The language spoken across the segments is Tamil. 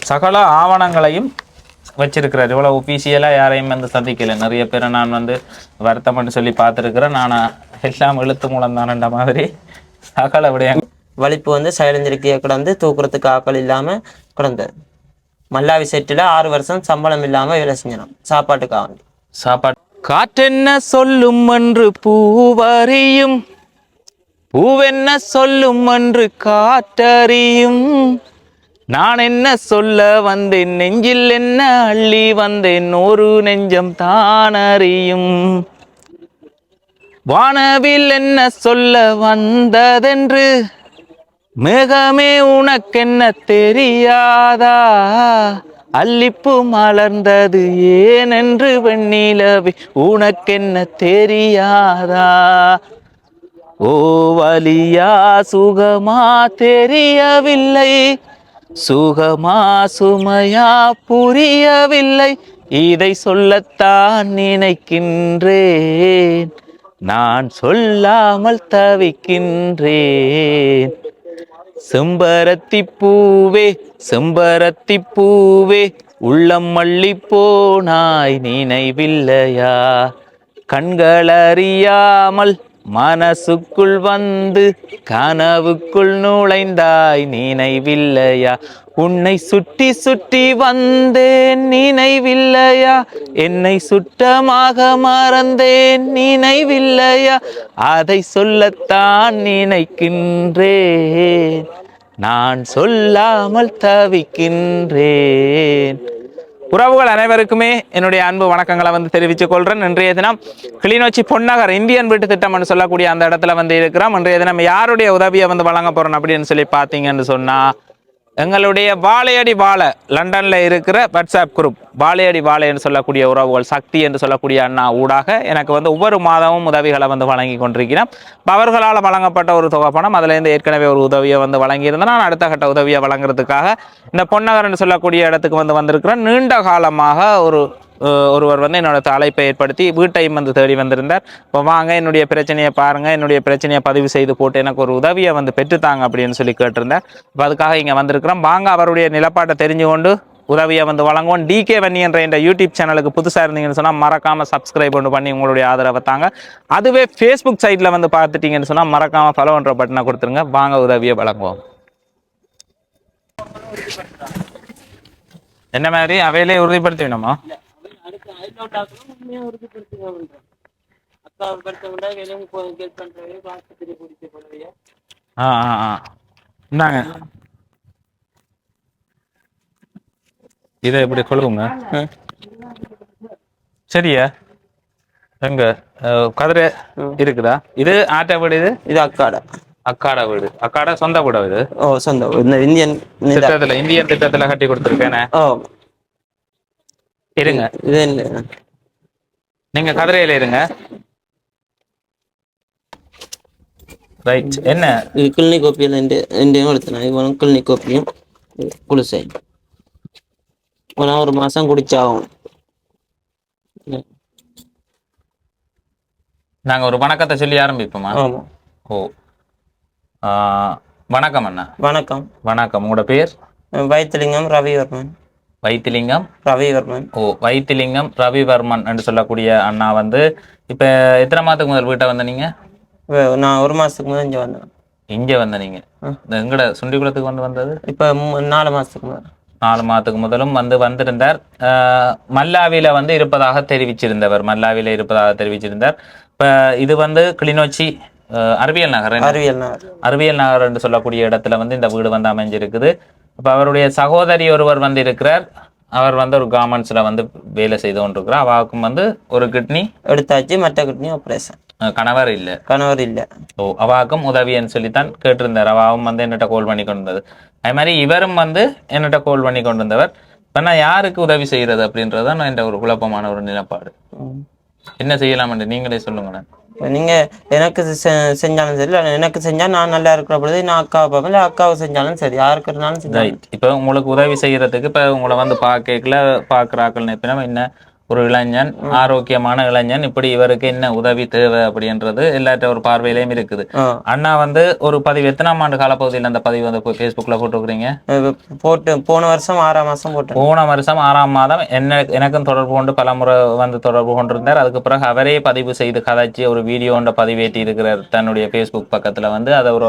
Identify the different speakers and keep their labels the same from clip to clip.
Speaker 1: சகல ஆவணங்களையும் வச்சிருக்கிறார். இவ்வளவு ஒபிஷியலாக யாரையும் வந்து சந்திக்கல. நிறைய பேரை நான் வந்து வருத்தம்னு சொல்லி பார்த்துருக்கிறேன். நான் எல்லாம் எழுத்து மூலம் தானன்ற மாதிரி சகல விடயங்கள்.
Speaker 2: வலிப்பு வந்து சைலஞ்சிருக்கிய கிடந்து தூக்குறதுக்கு ஆக்கள் இல்லாமல் கிடந்தது. மல்லாவி செட்டில் 6 வருஷம் சம்பளம் இல்லாமல் வேலை செஞ்சணும் சாப்பாட்டுக்காக வேண்டி.
Speaker 1: சாப்பாடு காற்றென்ன சொல்லும் என்று பூவறியும், பூவென்ன சொல்லும் என்று காற்றறியும், நான் என்ன சொல்ல வந்தேன் நெஞ்சில் என்ன அள்ளி வந்தேன் ஒரு நெஞ்சம் தான் அறியும், வானவில் என்ன சொல்ல வந்ததென்று மேகமே உனக்கென்ன தெரியாதா, அல்லிப்பு மலர்ந்தது ஏனென்று வெண்ணிலவே உனக்கென்ன தெரியாதா, ஓ வலியா சுகமா தெரியவில்லை, சுகமா சுமையா புரியவில்லை, இதை சொல்லத்தான் நினைக்கின்றேன், நான் சொல்லாமல் தவிக்கின்றேன். செம்பருத்தி பூவே செம்பருத்தி பூவே உள்ளம் மல்லி போனாய் நினைவில்லையா, கண்கள் அறியாமல் மனசுக்குள் வந்து கனவுக்குள் நுழைந்தாய் நினைவில்லையா, உன்னை சுற்றி சுற்றி வந்தேன் நினைவில்லையா, என்னை சுத்தமாக மறந்தேன் நினைவில்லையா, அதை சொல்லத்தான் நினைக்கின்றேன், நான் சொல்லாமல் தவிக்கின்றேன். உறவுகள் அனைவருக்குமே என்னுடைய அன்பு வணக்கங்களை வந்து தெரிவித்துக் கொள்றேன். இன்றைய தினம் கிளிநொச்சி பொன்னகர் இந்தியன் வீட்டு திட்டம் சொல்லக்கூடிய அந்த இடத்துல வந்து இருக்கிறோம். இன்றைய தினம் யாருடைய உதவியை வந்து வழங்க போறோம் அப்படின்னு சொல்லி பார்த்தீங்கன்னு சொன்னா, எங்களுடைய வாழையடி வாழை லண்டன்ல இருக்கிற வாட்ஸ்அப் குரூப் வாழையடி வாழை என்று சொல்லக்கூடிய உறவுகள் சக்தி என்று சொல்லக்கூடிய அண்ணா ஊடாக எனக்கு வந்து ஒவ்வொரு மாதமும் உதவிகளை வந்து வழங்கி கொண்டிருக்கிறேன். அவர்களால் வழங்கப்பட்ட ஒரு தொகை பணம் அதுலேருந்து ஏற்கனவே ஒரு உதவியை வந்து வழங்கியிருந்தேன். நான் அடுத்த கட்ட உதவியை வழங்குறதுக்காக இந்த பொன்னகர் என்று சொல்லக்கூடிய இடத்துக்கு வந்து வந்திருக்கிறேன். நீண்ட காலமாக ஒருவர் வந்து என்னோட அழைப்பை ஏற்படுத்தி வீட்டையும் வந்து தேடி வந்திருந்தார். இப்போ வாங்க என்னுடைய பிரச்சனையை பாருங்க, என்னுடைய பிரச்சனையை பதிவு செய்து போட்டு எனக்கு ஒரு உதவியை வந்து பெற்றுத்தாங்க அப்படின்னு சொல்லி கேட்டிருந்தேன். இப்போ அதுக்காக இங்கே வந்திருக்கிறோம். வாங்க அவருடைய நிலப்பாட்டை தெரிஞ்சு கொண்டு உதவியை வந்து வழங்குவோம். டிகே வன்னி என்ற இந்த யூடியூப் சேனலுக்கு புதுசாக இருந்தீங்கன்னு சொன்னால் மறக்காமல் சப்ஸ்கிரைப் பண்ணி உங்களுடைய ஆதரவை தாங்க. அதுவே ஃபேஸ்புக் சைட்டில் வந்து பார்த்துட்டீங்கன்னு சொன்னால் மறக்காமல் ஃபாலோ பண்ணுற பட்டனை கொடுத்துருங்க. வாங்க உதவியை வழங்குவோம். என்ன மாதிரி அவையிலே உறுதிப்படுத்தி வேணுமா? இதை எப்படி கொள்ளுங்க சரியா? எங்க கதிரை இருக்குதா? இது ஆட்ட வீடு, இது அக்காட வீடு. அக்காட சொந்த வீடு இது?
Speaker 2: ஓ சொந்த இந்தியன்
Speaker 1: திட்டத்துல கட்டி கொடுத்துருக்கேன். இருங்க நீங்க கதிரையில இருங்க. ரைட். என்ன
Speaker 2: கிளினிக் கோப்பியில் எடுத்தேன். கிளினிக் கோப்பியும் குளிசை ஒரு மாசம் குடிச்சாகும்.
Speaker 1: நாங்க ஒரு வணக்கத்தை சொல்லி ஆரம்பிப்போமா? ஓ வணக்கம் அண்ணா.
Speaker 2: வணக்கம்.
Speaker 1: வணக்கம். உங்களோட பேர்?
Speaker 2: வைத்திலிங்கம் ரவிவர்மன்.
Speaker 1: வைத்திலிங்கம்
Speaker 2: ரவிவர்மன்.
Speaker 1: ஓ வைத்திலிங்கம் ரவிவர்மன் என்று சொல்லக்கூடிய அண்ணா வந்து இப்ப எத்தனை மாதத்துக்கு முதல் வீட்டை வந்த நீங்க?
Speaker 2: நான் 1 மாசத்துக்கு முதல் இங்க வந்தேன்.
Speaker 1: இங்க வந்த நீங்க எங்கட சுண்டிகுளத்துக்கு வந்தது
Speaker 2: இப்ப 4 மாசத்துக்கு முதல்.
Speaker 1: 4 மாதத்துக்கு முதலும் வந்திருந்தார். மல்லாவில வந்து இருப்பதாக தெரிவிச்சிருந்தவர். இப்ப இது வந்து கிளிநொச்சி அறிவியல் நகர் என்று சொல்லக்கூடிய இடத்துல வந்து இந்த வீடு வந்து அமைஞ்சிருக்குது. இப்ப அவருடைய சகோதரி ஒருவர் வந்து இருக்கிறார். அவர் வந்து ஒரு கவர்மெண்ட்ஸ்ல வந்து வேலை செய்து கொண்டிருக்கிறார். அவாவுக்கும் வந்து ஒரு கிட்னி
Speaker 2: எடுத்தாச்சு, மற்ற கிட்னி ஆபரேஷன்.
Speaker 1: கணவர் இல்ல. ஓ அவாவுக்கும் உதவின்னு சொல்லித்தான் கேட்டிருந்தார். அவாவும் வந்து என்னட்ட கோல் பண்ணி கொண்டிருந்தது. அதே மாதிரி இவரும் வந்து என்னட்ட கோல் பண்ணி கொண்டிருந்தவர். இப்ப நான் யாருக்கு உதவி செய்யறது அப்படின்றதான் நான் என்ற ஒரு குழப்பமான ஒரு நிலப்பாடு. என்ன செய்யலாம் என்று நீங்களே சொல்லுங்க.
Speaker 2: நீங்க எனக்கு செஞ்சாலும் சரி, எனக்கு செஞ்சா நான் நல்லா இருக்கிற பொழுது நான் அக்காவை பார்ப்பேன், அக்காவை செஞ்சாலும் சரி, யாருக்கு இருந்தாலும் சரி.
Speaker 1: இப்ப உங்களுக்கு உதவி செய்யறதுக்கு இப்ப உங்களை வந்து பாக்கல பாக்குறாக்கள் என்ன ஒரு இளைஞன், ஆரோக்கியமான இளைஞன், இப்படி இவருக்கு என்ன உதவி தேவை அப்படின்றது எல்லாத்த ஒரு பார்வையிலையும் இருக்குது. அண்ணா வந்து ஒரு பதிவு எத்தனாம் ஆண்டு காலப்பகுதியில் அந்த பதிவு வந்து Facebookல போட்டுக்கிறீங்க?
Speaker 2: போன வருஷம் 6ஆம் மாசம் போட்டேன்.
Speaker 1: போன வருஷம் 6ஆம் மாதம் எனக்கும் தொடர்பு கொண்டு பலமுறை வந்து தொடர்பு கொண்டிருந்தார். அதுக்கு பிறகு அவரே பதிவு செய்து கதைச்சி ஒரு வீடியோ ஒன்றை பதிவேற்றி இருக்கிறார் தன்னுடைய Facebook பக்கத்துல வந்து. அதை ஒரு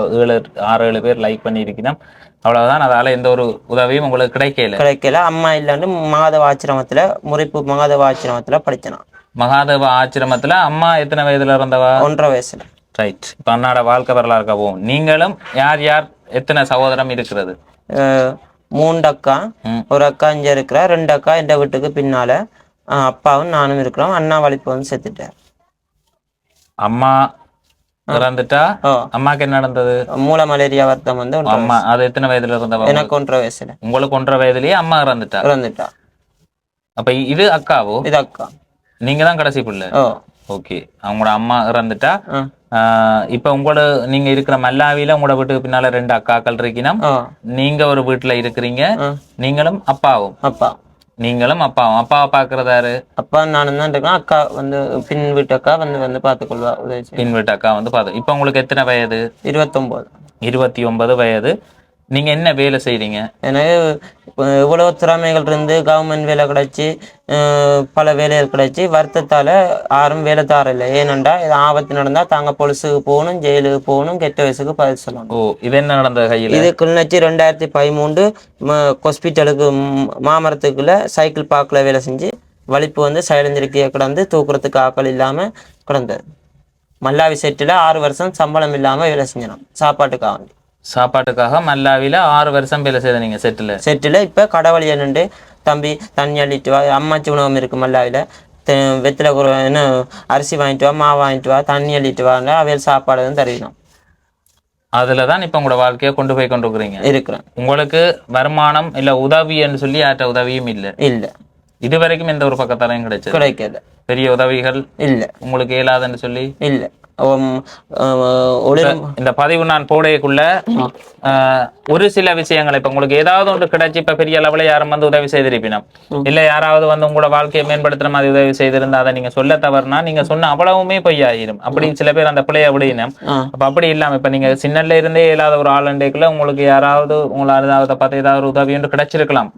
Speaker 1: 6-7 பேர் லைக் பண்ணி இருக்கிறோம். அவ்வளவுதான். அதால எந்த ஒரு உதவியும் உங்களுக்கு கிடைக்கல.
Speaker 2: அம்மா இல்லாண்டு மகாதேவ ஆசிரமத்துல முறைப்பு மகாதேவ ஆசிரமத்துல படிச்சேன்.
Speaker 1: மகாதேவ ஆசிரமத்துல அம்மா எத்தனை வயதுல இருந்தவா?
Speaker 2: 1.5 வயசுல.
Speaker 1: ரைட். இப்ப அண்ணாட வாழ்க்கை வரலாறு போவோம். நீங்களும் யார் யார் எத்தனை சகோதரம் இருக்கிறது?
Speaker 2: 3 அக்கா, ஒரு அக்கா இங்க இருக்கிறா, 2 அக்கா எந்த வீட்டுக்கு பின்னால. அப்பாவும் நானும் இருக்கிறோம். அண்ணா வலிப்பு வந்து செத்துட்டார்.
Speaker 1: அம்மா இறந்துட்டா? அம்மாக்கு என்ன நடந்தது?
Speaker 2: மூல மலேரியா வருத்தம் வந்து.
Speaker 1: அம்மா அது எத்தனை வயதுல இருந்தவா?
Speaker 2: எனக்கு 1.5 வயசுல.
Speaker 1: உங்களுக்கு 1.5 வயதுலயே அம்மா இறந்துட்டா. அப்ப இது அக்காவோ?
Speaker 2: இது அக்கா.
Speaker 1: நீங்க தான் கடைசி பிள்ளை. ஓகே. அவங்களோட அம்மா இறந்துட்டா. இப்ப நீங்க இருக்கிற மல்லாவில உங்களோட வீட்டுக்கு பின்னால 2 அக்காக்கள் இருக்கீங்க. நீங்க ஒரு வீட்டுல இருக்கிறீங்க. நீங்களும் அப்பாவும்?
Speaker 2: அப்பா.
Speaker 1: நீங்களும் அப்பாவும். அப்பாவை பாக்குறதாரு?
Speaker 2: அப்பா நானும் தான் இருக்கேன். அக்கா வந்து பின் வீட்டு அக்கா வந்து பாத்துக்கொள்வா.
Speaker 1: பின் வீட்டு அக்கா வந்து பாத்து. இப்ப உங்களுக்கு எத்தனை வயது?
Speaker 2: 29.
Speaker 1: 29 வயது. நீங்க என்ன வேலை செய்றீங்க?
Speaker 2: எனக்கு இவ்வளவு திறமைகள் இருந்து கவர்மெண்ட் வேலை கிடைச்சி பல வேலைகள் கிடைச்சி வருத்தத்தால யாரும் வேலை தாரில்லை. ஏனென்றா இது ஆபத்து நடந்தா தாங்க பொலிசுக்கு போகணும், ஜெயிலுக்கு போகணும், கெட்ட வயசுக்கு பதில் சொல்லணும்.
Speaker 1: இது என்ன நடந்த கையில்?
Speaker 2: இது கிளிநொச்சி 2013 ஹாஸ்பிட்டலுக்கு மாமரத்துக்குள்ள சைக்கிள் பார்க்ல வேலை செஞ்சு வலிப்பு வந்து சைலஞ்சரிக்கையை கிடந்து தூக்குறதுக்கு ஆக்கள் இல்லாம கிடந்தது. மல்லாவி செட்டில் 6 வருஷம் சம்பளம் இல்லாம வேலை செஞ்சணும்
Speaker 1: சாப்பாட்டுக்காக. மல்லாவில 6 வருஷம் வேலை செய்த நீங்க செட்டில்.
Speaker 2: இப்ப கடவுளிய நின்று தம்பி தண்ணி அள்ளிட்டு வா, அம்மாச்சி உணவகம் இருக்கு மல்லாவில, வெத்தில என்ன அரிசி வாங்கிட்டு வா, மாவு வாங்கிட்டு வா, தண்ணி அள்ளிட்டு வாங்க, அவையில் சாப்பாடு தருவினோம்.
Speaker 1: அதுலதான் இப்ப உங்களோட வாழ்க்கையை கொண்டு போய் இருக்கிறேன். உங்களுக்கு வருமானம் இல்ல உதவி என்று சொல்லி யார்ட்ட உதவியும் இல்ல. இது வரைக்கும் எந்த ஒரு பக்கத்தாலையும் கிடைக்கல. பெரிய உதவிகள் இல்ல. உங்களுக்கு இயலாதுன்னு சொல்லி
Speaker 2: இல்ல.
Speaker 1: இந்த பதிவு நான் போடையக்குள்ள ஒரு சில விஷயங்கள் இப்ப உங்களுக்கு ஏதாவது ஒன்று கிடைச்சி இப்ப பெரிய அளவுல யாரும் வந்து உதவி செய்திருப்பினோம், இல்ல யாராவது வந்து உங்களோட வாழ்க்கையை மேம்படுத்துற மாதிரி உதவி செய்திருந்தா அதை நீங்க சொல்ல தவறுனா நீங்க சொன்ன அவ்வளவுமே பொய்யாயிரும். அப்படின்னு சில பேர் அந்த பிள்ளைய அப்படினும். அப்ப அப்படி இல்லாம இப்ப நீங்க சின்னல இருந்தே இல்லாத ஒரு ஆளுண்டேக்குள்ள உங்களுக்கு யாராவது உங்களால அதை பார்த்து ஏதாவது ஒரு உதவி ஒன்று கிடைச்சிருக்கலாம்.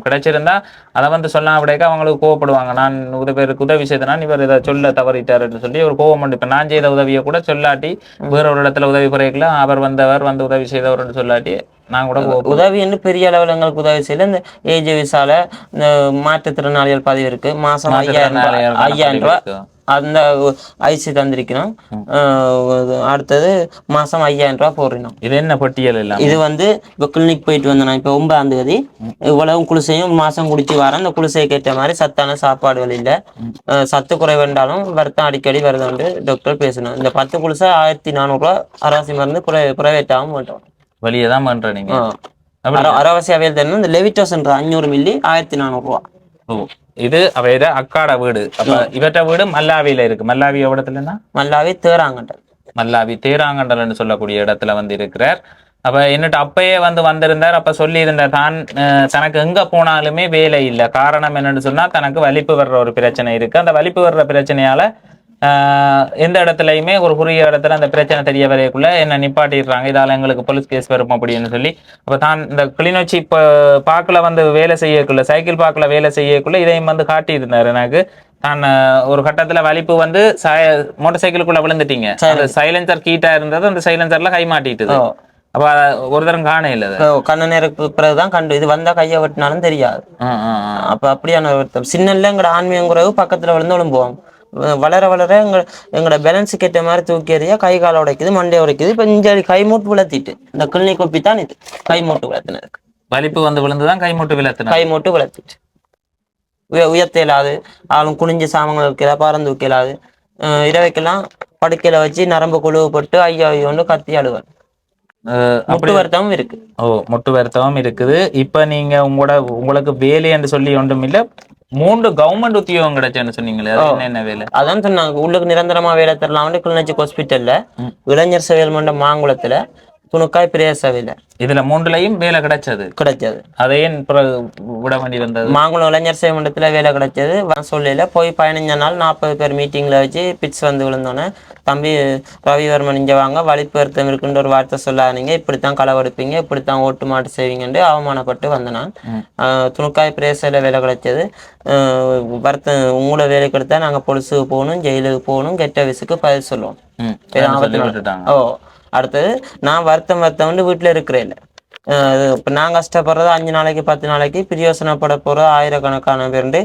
Speaker 1: கிடைச்சிருந்தா அதை வந்து சொன்னா அப்படியே அவங்களுக்கு கோவப்படுவாங்க. நான் பேருக்கு உதவி செய்தனா இவர் இதை சொல்ல தவறிட்டாருன்னு சொல்லி ஒரு கோவம் உண்டு. இப்ப நான் செய்த உதவியை கூட சொல்லாட்டி வேற ஒரு இடத்துல உதவி குறைக்கல, அவர் வந்து உதவி செய்தவர் சொல்லாட்டி நான் கூட
Speaker 2: உதவி என்று பெரிய அளவில் எங்களுக்கு உதவி செய்யல. இந்த ஏஜ் விசால இந்த மாற்றுத்திறனாளிகள் பதிவு இருக்கு. மாசம் 5000 ரூபாய் அந்த ஐசி தந்திருக்கணும். அடுத்தது மாசம் 5000 ரூபாய் போடுறோம்.
Speaker 1: இது என்ன பட்டியல் இல்லை.
Speaker 2: இது வந்து இப்போ கிளினிக் போயிட்டு வந்தேன். இப்போ 9ஆம் தேதி இவ்வளவு குளிசையும் மாசம் குடிச்சு வரேன். அந்த குளிசைக்கு ஏற்ற மாதிரி சத்தான சாப்பாடுகள் இல்லை, சத்து குறைவென்றாலும் வருத்தம் அடிக்கடி வருதுன்னு டாக்டர் பேசணும். இந்த 10 குளிசை 1400 ரூபாய் அரசி மருந்து பிரைவேட்டாகவும் மாட்டோம்.
Speaker 1: வெளியே தான் பண்ற நீங்க
Speaker 2: அரவசி அவையில் தரணும். இந்த லெவிட்டோஸ் 500 மில்லி 1400 ரூபாய்.
Speaker 1: இது அவையிட அக்காட வீடு. அப்ப இவற்ற வீடு மல்லாவியில இருக்கு. மல்லாவி இடத்துலன்னா
Speaker 2: மல்லாவி தேராங்கண்டல்.
Speaker 1: மல்லாவி தேராங்கண்டல்னு சொல்லக்கூடிய இடத்துல வந்து இருக்கிறார். அப்ப என்னட்டு அப்பயே வந்திருந்தார். அப்ப சொல்லி இருந்தார் தான் தனக்கு எங்க போனாலுமே வேலை இல்லை. காரணம் என்னன்னு சொன்னா தனக்கு வலிப்பு வர்ற ஒரு பிரச்சனை இருக்கு. அந்த வலிப்பு வர்ற பிரச்சனையால எந்த இடத்துலயுமே ஒரு குறுகிய இடத்துல அந்த பிரச்சனை தெரிய வரைக்குள்ள என்ன நிப்பாட்டிடுறாங்க, இதால எங்களுக்கு போலீஸ் கேஸ் வரும் அப்படின்னு சொல்லி. அப்ப தான் இந்த கிளிநொச்சி பாக்குல வந்து வேலை செய்யக்குள்ள, சைக்கிள் பாக்குல வேலை செய்யக்குள்ள இதையும் வந்து காட்டியிருந்தார் எனக்கு. தான் ஒரு கட்டத்துல வலிப்பு வந்து மோட்டார் சைக்கிளுக்குள்ள விழுந்துட்டீங்க. அந்த சைலன்சர் கீட்டா இருந்தது, அந்த சைலன்சர்ல கை மாட்டிட்டுது. அப்ப ஒரு தரம் காண இல்ல,
Speaker 2: கண்ண நேருக்கு பிறகுதான் கண்டு. இது வந்தா கையை வெட்டினாலும் தெரியாது. அப்ப அப்படியான சின்னல எங்கட ஆன்மீகங்கிறவு பக்கத்துல விழுந்து விழும்புவாங்க. வளர எங்களோட பேலன்ஸுக்கு ஏற்ற மாதிரி தூக்கி எறியா கை கால உடைக்குது, மண்டையை உடைக்குது. இப்ப இங்க கை மூட்டு விளத்திட்டு இந்த கிளினிக் ஒப்பி தான் இது கை மூட்டு விளத்தினருக்கு.
Speaker 1: வலிப்பு வந்து விழுந்துதான் கை மூட்டு
Speaker 2: விளத்திட்டு உயர்த்த இயலாது. ஆளும் குனிஞ்சு சாமங்கள் வைக்கல, பறந்து வைக்கலாது. இரவைக்கெல்லாம் படுக்கையில வச்சு நரம்பு குழுவப்பட்டு ஐயோன்னு கத்தி அழுவன். முட்டு வருத்தமும் இருக்கு.
Speaker 1: முட்டு வருத்தமும் இருக்குது. இப்ப நீங்க உங்களுக்கு வேலை என்று சொல்லி ஒன்றும் இல்ல, 3 கவர்மெண்ட் உத்தியோகம் கிடைச்சேன்னு சொன்னீங்களே, என்ன வேலை?
Speaker 2: அதான் சொன்னாங்க, உள்ளுக்கு நிரந்தரமா வேலை தரலாம். கிளிநொச்சி ஹாஸ்பிட்டல்ல இளைஞர் சேவையல் மன்றம் மாங்குளத்துல துணுக்காய் பிரேசவில
Speaker 1: இதுல மூன்றுலயும் வேலை கிடைச்சது. அதை ஏன் விட வேண்டி வந்தது?
Speaker 2: மாங்குளம் இளைஞர் சேவை மன்றத்துல வேலை கிடைச்சது. சொல்லையில போய் 15 நாள் 40 பேர் மீட்டிங்ல வச்சு பிட்ஸ் வந்து விழுந்தோன்னே, தம்பி ரவிவர்மன் இங்க வாங்க, வலிப்பு வருத்தம் இருக்குன்ற ஒரு வார்த்தை சொல்லாதீங்க, இப்படித்தான் களவெடுப்பீங்க, இப்படித்தான் ஓட்டு மாட்டு செய்வீங்கன்னு அவமானப்பட்டு வந்தேன் நான். துணுக்காய் பிரேசையில வேலை கிடைச்சது. வருத்தம் உங்களோட வேலை கிடைத்தா நாங்க பொலிசுக்கு போகணும், ஜெயிலுக்கு போகணும், கெட்ட விசுக்கு பதில் சொல்லுவோம். ஓ, அடுத்தது நான் வருத்தம் வீட்டுல இருக்கிறேன். இப்போ நான் கஷ்டப்படுறது 5 நாளைக்கு 10 நாளைக்கு பிரயோசனப்பட போகிற ஆயிரக்கணக்கான பேருண்டு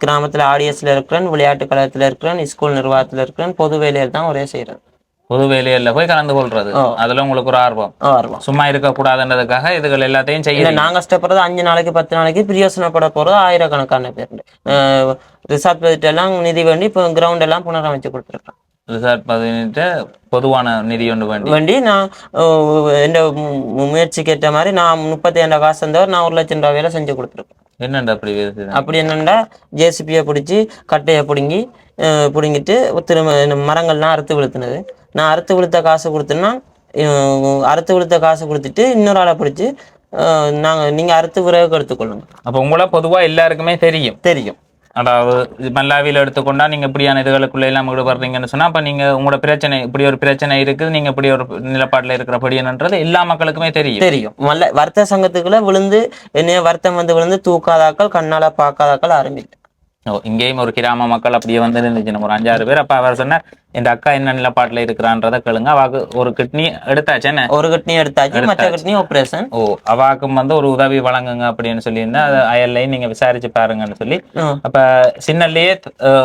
Speaker 2: கிராமத்தில் ஆடியஸில் இருக்கிறேன், விளையாட்டு கழகத்தில் இருக்கிறேன், ஸ்கூல் நிர்வாகத்தில் இருக்கிறேன், பொது வேலையில் தான் ஒரே செய்கிறேன்.
Speaker 1: பொது வேலையில போய் கலந்து கொள்றது, அதுல உங்களுக்கு ஒரு ஆர்வம். சும்மா இருக்கக்கூடாதுன்றதுக்காக இதுகள் எல்லாத்தையும் செய்ய.
Speaker 2: நான் கஷ்டப்படுறது 5 நாளைக்கு 10 நாளைக்கு பிரயோசனப்பட போகிறது ஆயிரக்கணக்கான பேருண்டு. ரிசார்ட் பட்ஜெட் எல்லாம் நிதி வேண்டி இப்போ கிரவுண்ட் எல்லாம் புனரமைச்சு கொடுத்துருக்கேன்.
Speaker 1: ரிசார்ட் பதினெட்டு பொதுவான நிதி ஒன்று
Speaker 2: வேண்டி நான் என் முயற்சிக்கு ஏற்ற மாதிரி நான் 35 காசு இருந்தவர் நான் 1 லட்சம் ரூபாய் வேலை செஞ்சு கொடுத்துருக்கேன்.
Speaker 1: என்னண்டா
Speaker 2: அப்படி என்னண்டா ஜேசிபியை பிடிச்சி கட்டையை பிடுங்கிட்டு திரும்ப மரங்கள்லாம் அறுத்து விழுத்துனது. நான் அறுத்து விழுத்த காசு கொடுத்தேன்னா அறுத்து விழுத்த காசு கொடுத்துட்டு இன்னொரு ஆளை பிடிச்சி நீங்க அறுத்து விறகு எடுத்துக்கொள்ளுங்க.
Speaker 1: அப்போ உங்கள பொதுவா எல்லாருக்குமே தெரியும். அதாவது மல்லாவியில் எடுத்துக்கொண்டா நீங்க இப்படியான இதுகளுக்குள்ள எல்லாம் ஈடுபடுறீங்கன்னு சொன்னா, அப்ப நீங்க உங்களோட பிரச்சனை இப்படி ஒரு பிரச்சனை இருக்குது, நீங்க இப்படி ஒரு நிலப்பாட்டுல இருக்கிறபடின்றது எல்லா மக்களுக்குமே தெரியும்.
Speaker 2: வர்த்தக சங்கத்துக்குள்ள விழுந்து என்னைய வருத்தம் வந்து விழுந்து தூக்காதாக்கள் கண்ணால பார்க்காதாக்கள் ஆரம்பிக்கும்.
Speaker 1: இங்கேயும் ஒரு கிராம மக்கள் அப்படியே வந்து இருந்துச்சு, ஒரு 5-6 பேர். அப்ப அவர் சொன்னார், என் அக்கா என்ன நிலப்பாட்டுல இருக்கிறான்றத கேளுங்க, அவாக்கு ஒரு கிட்னி எடுத்தாச்சு, என்ன
Speaker 2: ஒரு கிட்னி எடுத்தாச்சு, மற்ற கிட்னி ஆபரேஷன்.
Speaker 1: அவாக்கும் வந்து ஒரு உதவி வழங்குங்க அப்படின்னு சொல்லியிருந்தா, அது அயல்லையும் நீங்க விசாரிச்சு பாருங்கன்னு சொல்லி. அப்ப சின்னல்லையே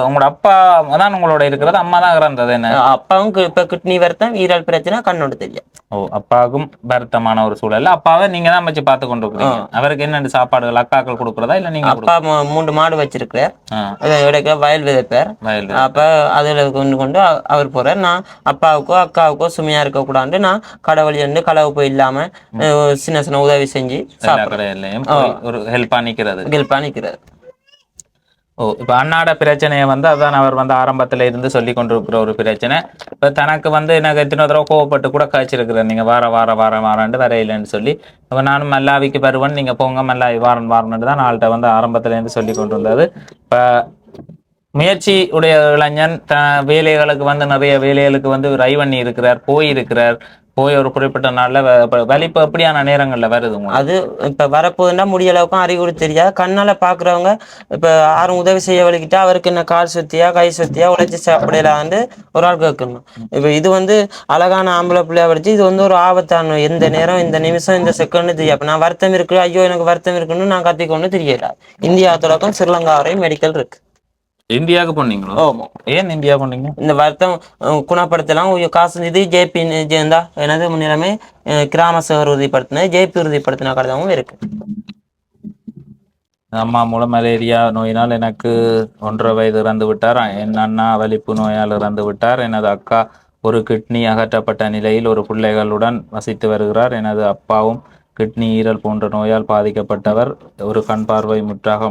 Speaker 1: உங்களோட அப்பா தான் உங்களோட இருக்கிறது, அம்மா தான் இறந்தது. என்ன
Speaker 2: அப்பாவும் இப்ப கிட்னி வருத்தம், ஈரல் பிரச்சனை, கண்ணோடு தெரியும்.
Speaker 1: அப்பாவுக்கும் வருத்தமான ஒரு சூழல்ல அப்பாவை நீங்க தான் வச்சு பார்த்து கொண்டு இருக்கிறீங்க. அவருக்கு என்ன சாப்பாடுகள் அக்காக்கள் கொடுக்குறதா இல்ல நீங்க?
Speaker 2: அப்பா 3 மாடு வச்சிருக்கிறார், வயல் விதைப்பார். அப்ப அதுல கொண்டு அவர் போறார். நான் அப்பாவுக்கோ அக்காவுக்கோ சுமையா இருக்க கூடாது, நான் கடவுள் என்று களவு போய் இல்லாம சின்ன சின்ன உதவி செஞ்சு
Speaker 1: சாப்பிடுறேன், ஒரு ஹெல்ப்பா நிக்கிறது. இப்ப அண்ணாட பிரச்சனையை வந்து அதான் அவர் வந்து ஆரம்பத்துல இருந்து சொல்லி கொண்டிருக்கிற ஒரு பிரச்சனை. இப்ப தனக்கு வந்து எனக்கு எத்தனை தடவை கோவப்பட்டு கூட காய்ச்சிருக்கிறேன், நீங்க வாராண்டு வரையிலன்னு சொல்லி. இப்ப நானும் மல்லாவிக்கு வருவேன், நீங்க போங்க மல்லாவி வாரன்னு தான் நாள்கிட்ட வந்து ஆரம்பத்துல இருந்து சொல்லி கொண்டு வந்தது. இப்ப முயற்சி உடைய இளைஞன் வேலைகளுக்கு வந்து நிறைய வேலைகளுக்கு வந்து ரைவண்ணி இருக்கிறார், போய் ஒரு குறிப்பிட்ட நாள்ல வலிப்பு அப்படியான நேரங்கள்ல வருது.
Speaker 2: அது இப்ப வரப்போகுதுன்னா முடிய அளவுக்கும் அறிகுறி தெரியாது. கண்ணால பாக்குறவங்க இப்ப யாரும் உதவி செய்ய வலிக்கிட்டா அவருக்கு என்ன கால் சுத்தியா கை சுத்தியா உழைச்சி சாப்பிடலான்னு ஒரு ஆள் கேட்கணும். இப்ப இது வந்து அழகான ஆம்பளை பிள்ளையா படிச்சு, இது வந்து ஒரு ஆபத்தான எந்த நேரம் இந்த நிமிஷம் இந்த செகண்ட் தெரியாது. அப்ப நான் வருத்தம் இருக்கு, ஐயோ எனக்கு வருத்தம் இருக்குன்னு நான் கத்திக்கொண்டு தெரியல. இந்தியா தொடக்கம் ஸ்ரீலங்கா வரையும் மெடிக்கல் இருக்கு.
Speaker 1: இந்தியாவுக்கு போனீங்களோ? ஏன் இந்தியா போனீங்க?
Speaker 2: இந்த வருத்தம் குணப்படுத்தலாம், காசு இது ஜேபி எனது முன்னிலைமை கிராம சேவர் உறுதிப்படுத்தினது, ஜேபி உறுதிப்படுத்தின கடிதமும் இருக்கு.
Speaker 1: அம்மா மூலம் மலேரியா நோயினால் எனக்கு 1.5 வயது இறந்து விட்டார். என் அண்ணா வலிப்பு நோயால் இறந்து விட்டார். எனது அக்கா ஒரு கிட்னி அகற்றப்பட்ட நிலையில் ஒரு பிள்ளைகளுடன் வசித்து வருகிறார். எனது அப்பாவும் கிட்னி ஈரல் போன்ற நோயால் பாதிக்கப்பட்டவர். ஒரு கண் பார்வை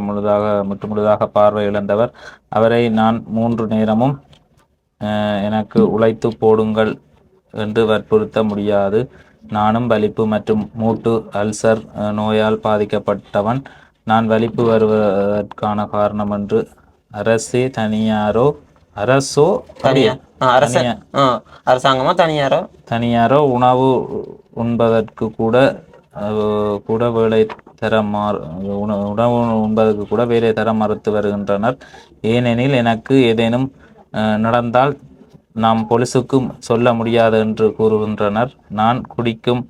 Speaker 1: முழுதாக பார்வை இழந்தவர். அவரை நான் 3 நேரமும் எனக்கு உழைத்து போடுங்கள் என்று வற்புறுத்த முடியாது. நானும் வலிப்பு மற்றும் மூட்டு அல்சர் நோயால் பாதிக்கப்பட்டவன். நான் வலிப்பு வருவதற்கான காரணம் என்று
Speaker 2: அரசாங்கமோ
Speaker 1: தனியாரோ உணவு உண்பதற்கு கூட வேலை உணவு உண்பதற்கு கூட வேலை தர மறுத்து வருகின்றனர். ஏனெனில் எனக்கு ஏதேனும் நடந்தால் நாம் போலீசுக்கும் சொல்ல முடியாது என்று கூறுகின்றனர். நான் குடிக்கும்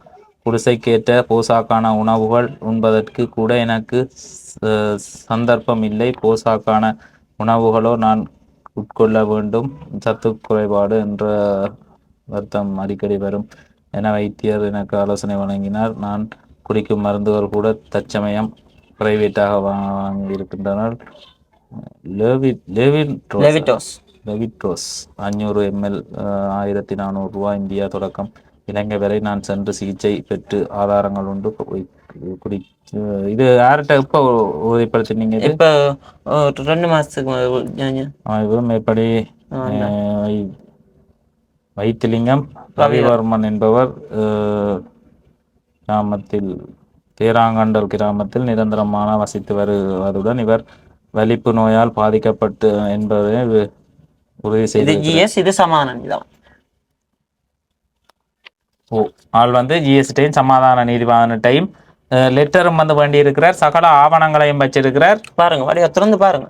Speaker 1: குடிசைக்கேற்ற போசாக்கான உணவுகள் உண்பதற்கு கூட எனக்கு சந்தர்ப்பம் இல்லை. போசாக்கான உணவுகளோ நான் உட்கொள்ள வேண்டும். சத்து குறைபாடு என்ற வருத்தம் அடிக்கடி வரும் என வைத்தியர் எனக்கு ஆலோசனை வழங்கினார். நான் குடிக்கும் மருந்துகள் கூட தற்சமயம் பிரைவேட்டாக வாங்கியிருக்கின்றனர். லெவிட்டோஸ் 500 ml 1400 ரூபாய் இந்தியா தொடக்கம் இலங்கை வரை நான் சென்று சிகிச்சை பெற்று ஆதாரங்கள் உண்டு. இது யார்கிட்ட இப்ப உறுதிப்படுத்தினீங்க?
Speaker 2: இப்ப 2 மாசத்துக்கு
Speaker 1: எப்படி வைத்திலிங்கம் ரவிவர்மன் என்பவர் கிராமத்தில் தேராங்கண்டல் கிராமத்தில் நிரந்தரமான வசித்து வருவதுடன் இவர் வலிப்பு நோயால் பாதிக்கப்பட்டு என்பதை உறுதி செய்து
Speaker 2: இது சமான நீதிதான்.
Speaker 1: ஆள் வந்து ஜிஎஸ்டியும் சமாதான நீதிவான்டையும் லெட்டரும் வந்து வேண்டி இருக்கிறார், சகல ஆவணங்களையும் வச்சிருக்கிறார்.
Speaker 2: பாருங்க வழியா திறந்து பாருங்க.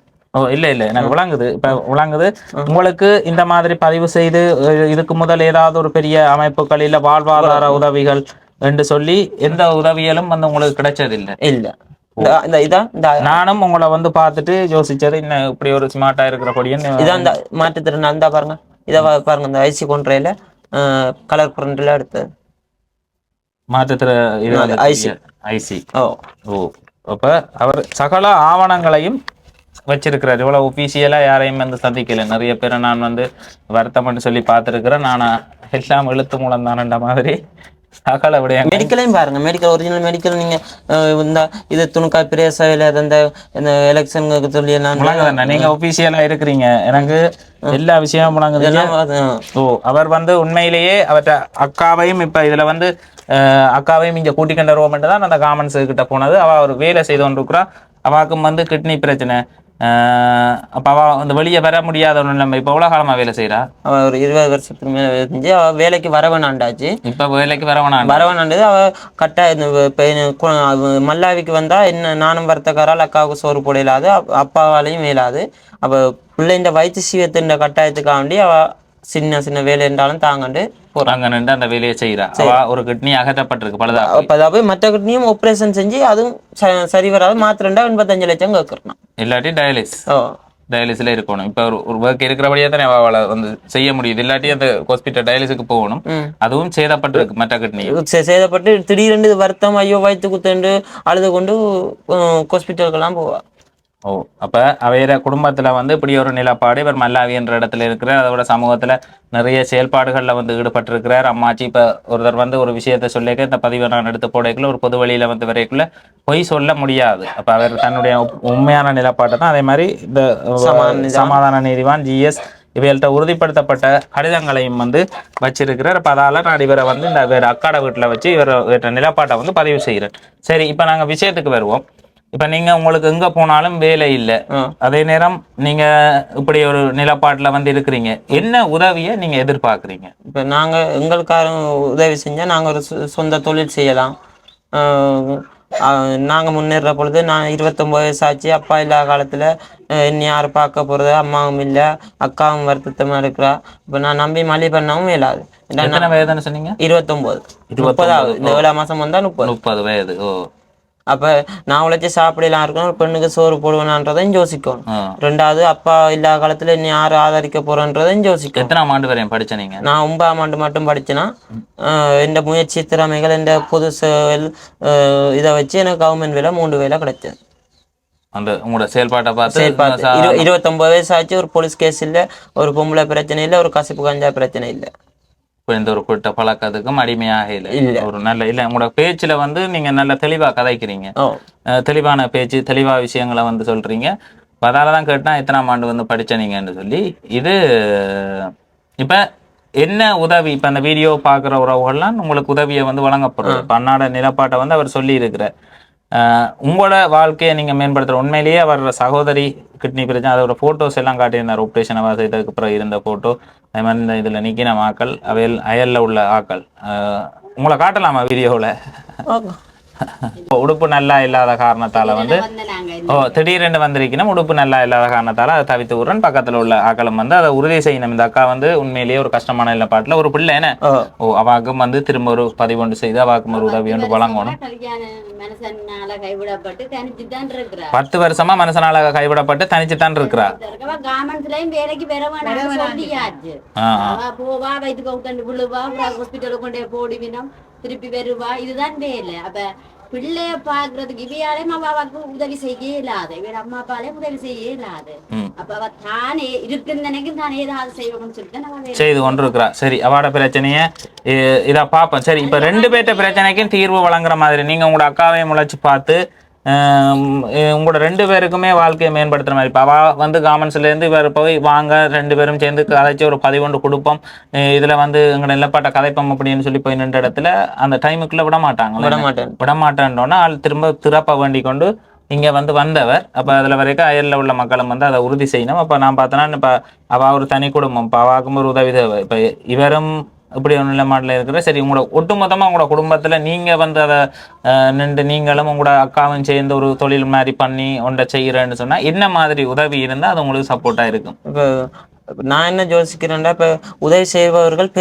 Speaker 1: இல்ல எனக்கு விளங்குது, இப்ப விளங்குது. உங்களுக்கு இந்த மாதிரி பதிவு செய்து இதுக்கு முதல் ஏதாவது ஒரு பெரிய அமைப்புகள் இல்ல வாழ்வாதார உதவிகள் என்று சொல்லி எந்த உதவிகளும் வந்து உங்களுக்கு கிடைச்சது இல்ல. நானும் உங்களை வந்து பார்த்துட்டு யோசிச்சது இன்னும் இப்படி ஒரு ஸ்மார்ட்டா இருக்கிற பொடியன்னு.
Speaker 2: இதான் இந்த மாற்றுத்திறன் அந்த பாருங்க, இதை பாருங்க, இந்த ஐசி கொன்றையில கலர் பிரிண்ட்ல எடுத்தது
Speaker 1: மாற்றுத்திறன் ஐசி. அப்ப அவர் சகல ஆவணங்களையும் வச்சிருக்கிறார். இவ்வளவு ஒபிஷியலா யாரையும் வந்து சந்திக்கல. நிறைய பேரை நான் வந்து வருத்தம்னு சொல்லி பார்த்துருக்கிறேன். நான் எல்லாம் எழுத்து மூலம் தானன்ற மாதிரி சகல விட
Speaker 2: மெடிக்கலையும் பாருங்க, மெடிக்கல் ஒரிஜினல் மெடிக்கல். நீங்க இந்த இது துணுக்காய் பிரேசாவில அந்த எலெக்ஷனுக்கு சொல்லி
Speaker 1: நீங்க ஒபிஷியலா இருக்கிறீங்க, எனக்கு எல்லா விஷயமும் முழங்குது. அவர் வந்து உண்மையிலேயே அவற்ற அக்காவையும் இப்ப இதுல வந்து அக்காவையும் இங்க கூட்டிக்கொண்டு வருவோம் தான் அந்த காமன்ஸ் கிட்ட போனது. அவ ஒரு வேலை செய்து கொண்டிருக்கிறா. அவாக்கும் வந்து கிட்னி பிரச்சனை. அப்ப அவ அந்த வெளியே வர முடியாத நம்ம இப்ப எவ்வளவு காலமா வேலை செய்யறா?
Speaker 2: அவ ஒரு 20 வருஷத்துக்கு மேல செஞ்சு அவ வேலைக்கு வரவேணாண்டாச்சு.
Speaker 1: இப்ப வேலைக்கு வரவேணாண்டது
Speaker 2: அவ கட்ட மல்லாவிக்கு வந்தா என்ன, நானும் வர்த்தக்காரால் அக்காவுக்கு சோறு போட இயலாது, அப்பாவாலையும் இயலாது. அப்ப பிள்ளைண்ட வயிற்று சீவத்தின் கட்டாயத்துக்காக வேண்டி அவ சின்ன சின்ன வேலை இருந்தாலும் தாங்கண்டு
Speaker 1: போறாங்க, அந்த வேலையை செய்யறா. ஒரு கிட்னி அகற்றப்பட்டிருக்கு பழுதா.
Speaker 2: போய் மற்ற கிட்னியும் ஆபரேஷன் செஞ்சு அதுவும் சரி வராது. மாத்திரண்டா 85 லட்சம் கேட்கறோம்.
Speaker 1: இல்லாட்டி டயாலிஸ்ல இருக்கணும். இப்ப ஒரு ஒர்க் இருக்கிறபடியே தானே அவளை வந்து செய்ய முடியுது. இல்லாட்டி அந்த ஹாஸ்பிட்டல் டயாலிஸுக்கு போகணும். அதுவும் சேதப்பட்டிருக்கு மற்ற கிட்னி.
Speaker 2: சேதப்பட்டு திடீரென்று வருத்தம், ஐயோ வயிற்று குத்துண்டு அழுது கொண்டு ஹாஸ்பிட்டலுக்கெல்லாம் போவா.
Speaker 1: அப்ப அவைய குடும்பத்துல வந்து இப்படி ஒரு நிலப்பாடு. இவர் மல்லாவி என்ற இடத்துல இருக்கிறார். அதோட சமூகத்துல நிறைய செயல்பாடுகள்ல வந்து ஈடுபட்டிருக்கிறார். அம்மாச்சி இப்ப ஒருத்தர் வந்து ஒரு விஷயத்த சொல்லிக்க இந்த பதிவை நான் எடுத்து போடைக்குள்ள ஒரு பொது வழியில வந்து வரைக்குள்ள பொய் சொல்ல முடியாது. அப்ப அவர் தன்னுடைய உண்மையான நிலப்பாட்டை தான் அதே மாதிரி இந்த சமாதான நீதிவான் ஜிஎஸ் இவைகள்ட்ட உறுதிப்படுத்தப்பட்ட கடிதங்களையும் வந்து வச்சிருக்கிறார். அப்ப அதால நான் இவரை வந்து இந்த வேற அக்காட வீட்டுல வச்சு இவர நிலப்பாட்டை வந்து பதிவு செய்கிறேன். சரி, இப்ப நாங்க விஷயத்துக்கு வருவோம். இப்ப நீங்க உங்களுக்கு எங்க போனாலும் வேலை இல்லை, அதே நேரம் நீங்க இப்படி ஒரு நிலப்பாட்டுல வந்து இருக்கிறீங்க, என்ன உதவியை நீங்க எதிர்பார்க்குறீங்க?
Speaker 2: இப்ப நாங்க எங்களுக்காரும் உதவி செஞ்சா நாங்க ஒரு சொந்த தொழில் செய்யலாம். நாங்க முன்னேற பொழுது நான் 29 வயசு ஆச்சு. அப்பா இல்லாத காலத்துல என்ன யாரு பார்க்க போறது, அம்மாவும் இல்ல, அக்காவும் வருத்தமா இருக்கிறா. இப்ப நான் நம்பி மழை பண்ணவும் இயலாது.
Speaker 1: வயதுன்னு சொன்னீங்க?
Speaker 2: 29. 30 இந்த 7 மாசம் வந்தா
Speaker 1: 30 வயது.
Speaker 2: அப்ப நான் உழைச்சி சாப்பிடலாம் இருக்கணும், பெண்ணுக்கு சோறு போடுவேனான்றதையும் யோசிக்கும். ரெண்டாவது அப்பா இல்லாத காலத்துல நீ யாரு ஆதரிக்க போறன்றதையும் யோசிக்கும்.
Speaker 1: எத்தனாம் ஆண்டு வரையும் படிச்ச நீங்க?
Speaker 2: நான் 9ஆம் ஆண்டு மட்டும் படிச்சேன்னா இந்த முயற்சி திறமைகள் இந்த பொது இதை வச்சு எனக்கு கவர்மெண்ட் வேலை 3 வேலை கிடைச்சது.
Speaker 1: அந்த உங்களோட செயல்பாட்டை பார்த்து
Speaker 2: 29 வயசு ஆச்சு. ஒரு போலீஸ் கேஸ் இல்ல, ஒரு பொம்பளை பிரச்சனை இல்லை, ஒரு கசிப்பு கஞ்சா பிரச்சனை இல்லை.
Speaker 1: எந்த ஒரு குறிட்ட பழக்கத்துக்கும் அடிமையாக இல்லை. ஒரு நல்ல இல்லை உங்களோட பேச்சுல வந்து நீங்க நல்ல தெளிவா கதைக்கிறீங்க. தெளிவான பேச்சு, தெளிவா விஷயங்களை வந்து சொல்றீங்க. அதாலதான் கேட்டா எத்தனாம் ஆண்டு வந்து படிச்ச நீங்கன்னு சொல்லி. இது இப்ப என்ன உதவி, இப்ப அந்த வீடியோ பாக்குற உறவுகள்லாம் உங்களுக்கு உதவியை வந்து வழங்கப்படுறது. இப்ப அன்னாட நிலப்பாட்டை வந்து அவர் சொல்லி இருக்கிற உங்களோட வாழ்க்கையை நீங்க மேம்படுத்துற. உண்மையிலேயே அவர் சகோதரி கிட்னி பிரச்சனை அதோட போட்டோஸ் எல்லாம் காட்டியிருந்தார். ஆப்ரேஷன் செய்ததுக்கு அப்புறம் இருந்த போட்டோ, அதே மாதிரி இந்த இதுல நிக்கின ஆக்கள், அவையில் அயல்ல உள்ள ஆக்கள் உங்களை காட்டலாமா வீடியோவில்? உடுப்பு நல்லா இல்லாத காரணத்தால வந்து திடீரென்று வந்திருக்கணும். உடுப்பு நல்லா இல்லாத காரணத்தால அதை தவித்து விடுறேன். பக்கத்துல உள்ள ஆக்களும் வந்து அதை உறுதி செய்யணும். இந்த அக்கா வந்து உண்மையிலேயே ஒரு கஷ்டமான நிலப்பாட்டுல ஒரு பிள்ளை என்ன அவாக்கும் வந்து திரும்ப ஒரு பதிவொன்று செய்து அவாக்கும் ஒரு உதவி ஒன்று வழங்கணும். 10 வருஷமா மனுஷனால கைவிடப்பட்டு தனிச்சுதான் இருக்கிறா.
Speaker 3: திருப்பி வருவா, இதுதான் வேலை. அப்ப பிள்ளைய பாக்குறதுக்கு இவையாலையும் அவாவுக்கு உதவி செய்ய இயலாது, இவன் அம்மா அப்பாலையும் உதவி செய்ய இயலாது. அப்ப அவ தானே இருக்குன்னு நினைக்கும், தானே ஏதாவது செய்யணும்னு சொல்லிட்டு
Speaker 1: செய்து கொண்டு இருக்கிறா. சரி, அவட பிரச்சனைய இதை பார்ப்போம். சரி, இப்ப 2 பேர்ட்ட பிரச்சனைக்கும் தீர்வு வழங்குற மாதிரி நீங்க உங்களோட அக்காவையும் முளைச்சு பார்த்து உங்களோட 2 பேருக்குமே வாழ்க்கையை மேம்படுத்துற மாதிரி இப்போ அவ வந்து கார்மெண்ட்ஸ்ல இருந்து இவர் போய் வாங்க 2 பேரும் சேர்ந்து கதைச்சு ஒரு 11 கொடுப்போம் இதுல வந்து எங்களை நிலப்பாட்ட கதைப்போம் அப்படின்னு சொல்லி போய் நின்ற இடத்துல அந்த டைமுக்குள்ள விட மாட்டாங்க விட மாட்டேன்னோன்னா ஆள் திரும்ப திறப்ப வேண்டி கொண்டு இங்க வந்து வந்தவர் அப்ப அதுல வரைக்கும் அயல்ல உள்ள மக்களும் வந்து அதை உறுதி செய்யணும் அப்ப நான் பார்த்தேன்னா இப்ப அவ ஒரு தனி குடும்பம் இப்ப அவாக்கும் ஒரு உதவி தேவை இப்ப இவரும் இப்படி ஒரு நிலைப்பாட்டில் இருக்கிற சரி உங்களோட ஒட்டுமொத்தமா உங்களோட குடும்பத்துல நீங்க வந்து அதை நின்று நீங்களும் உங்களோட அக்காவும் சேர்ந்து ஒரு தொழில் மாதிரி பண்ணி ஒன்றை செய்யறேன்னு சொன்னா என்ன மாதிரி உதவி இருந்தா அது உங்களுக்கு சப்போர்ட்டா இருக்கும்
Speaker 2: இப்போ நான் என்ன யோசிக்கிறேன்டா இப்போ உதவி செய்பவர்கள்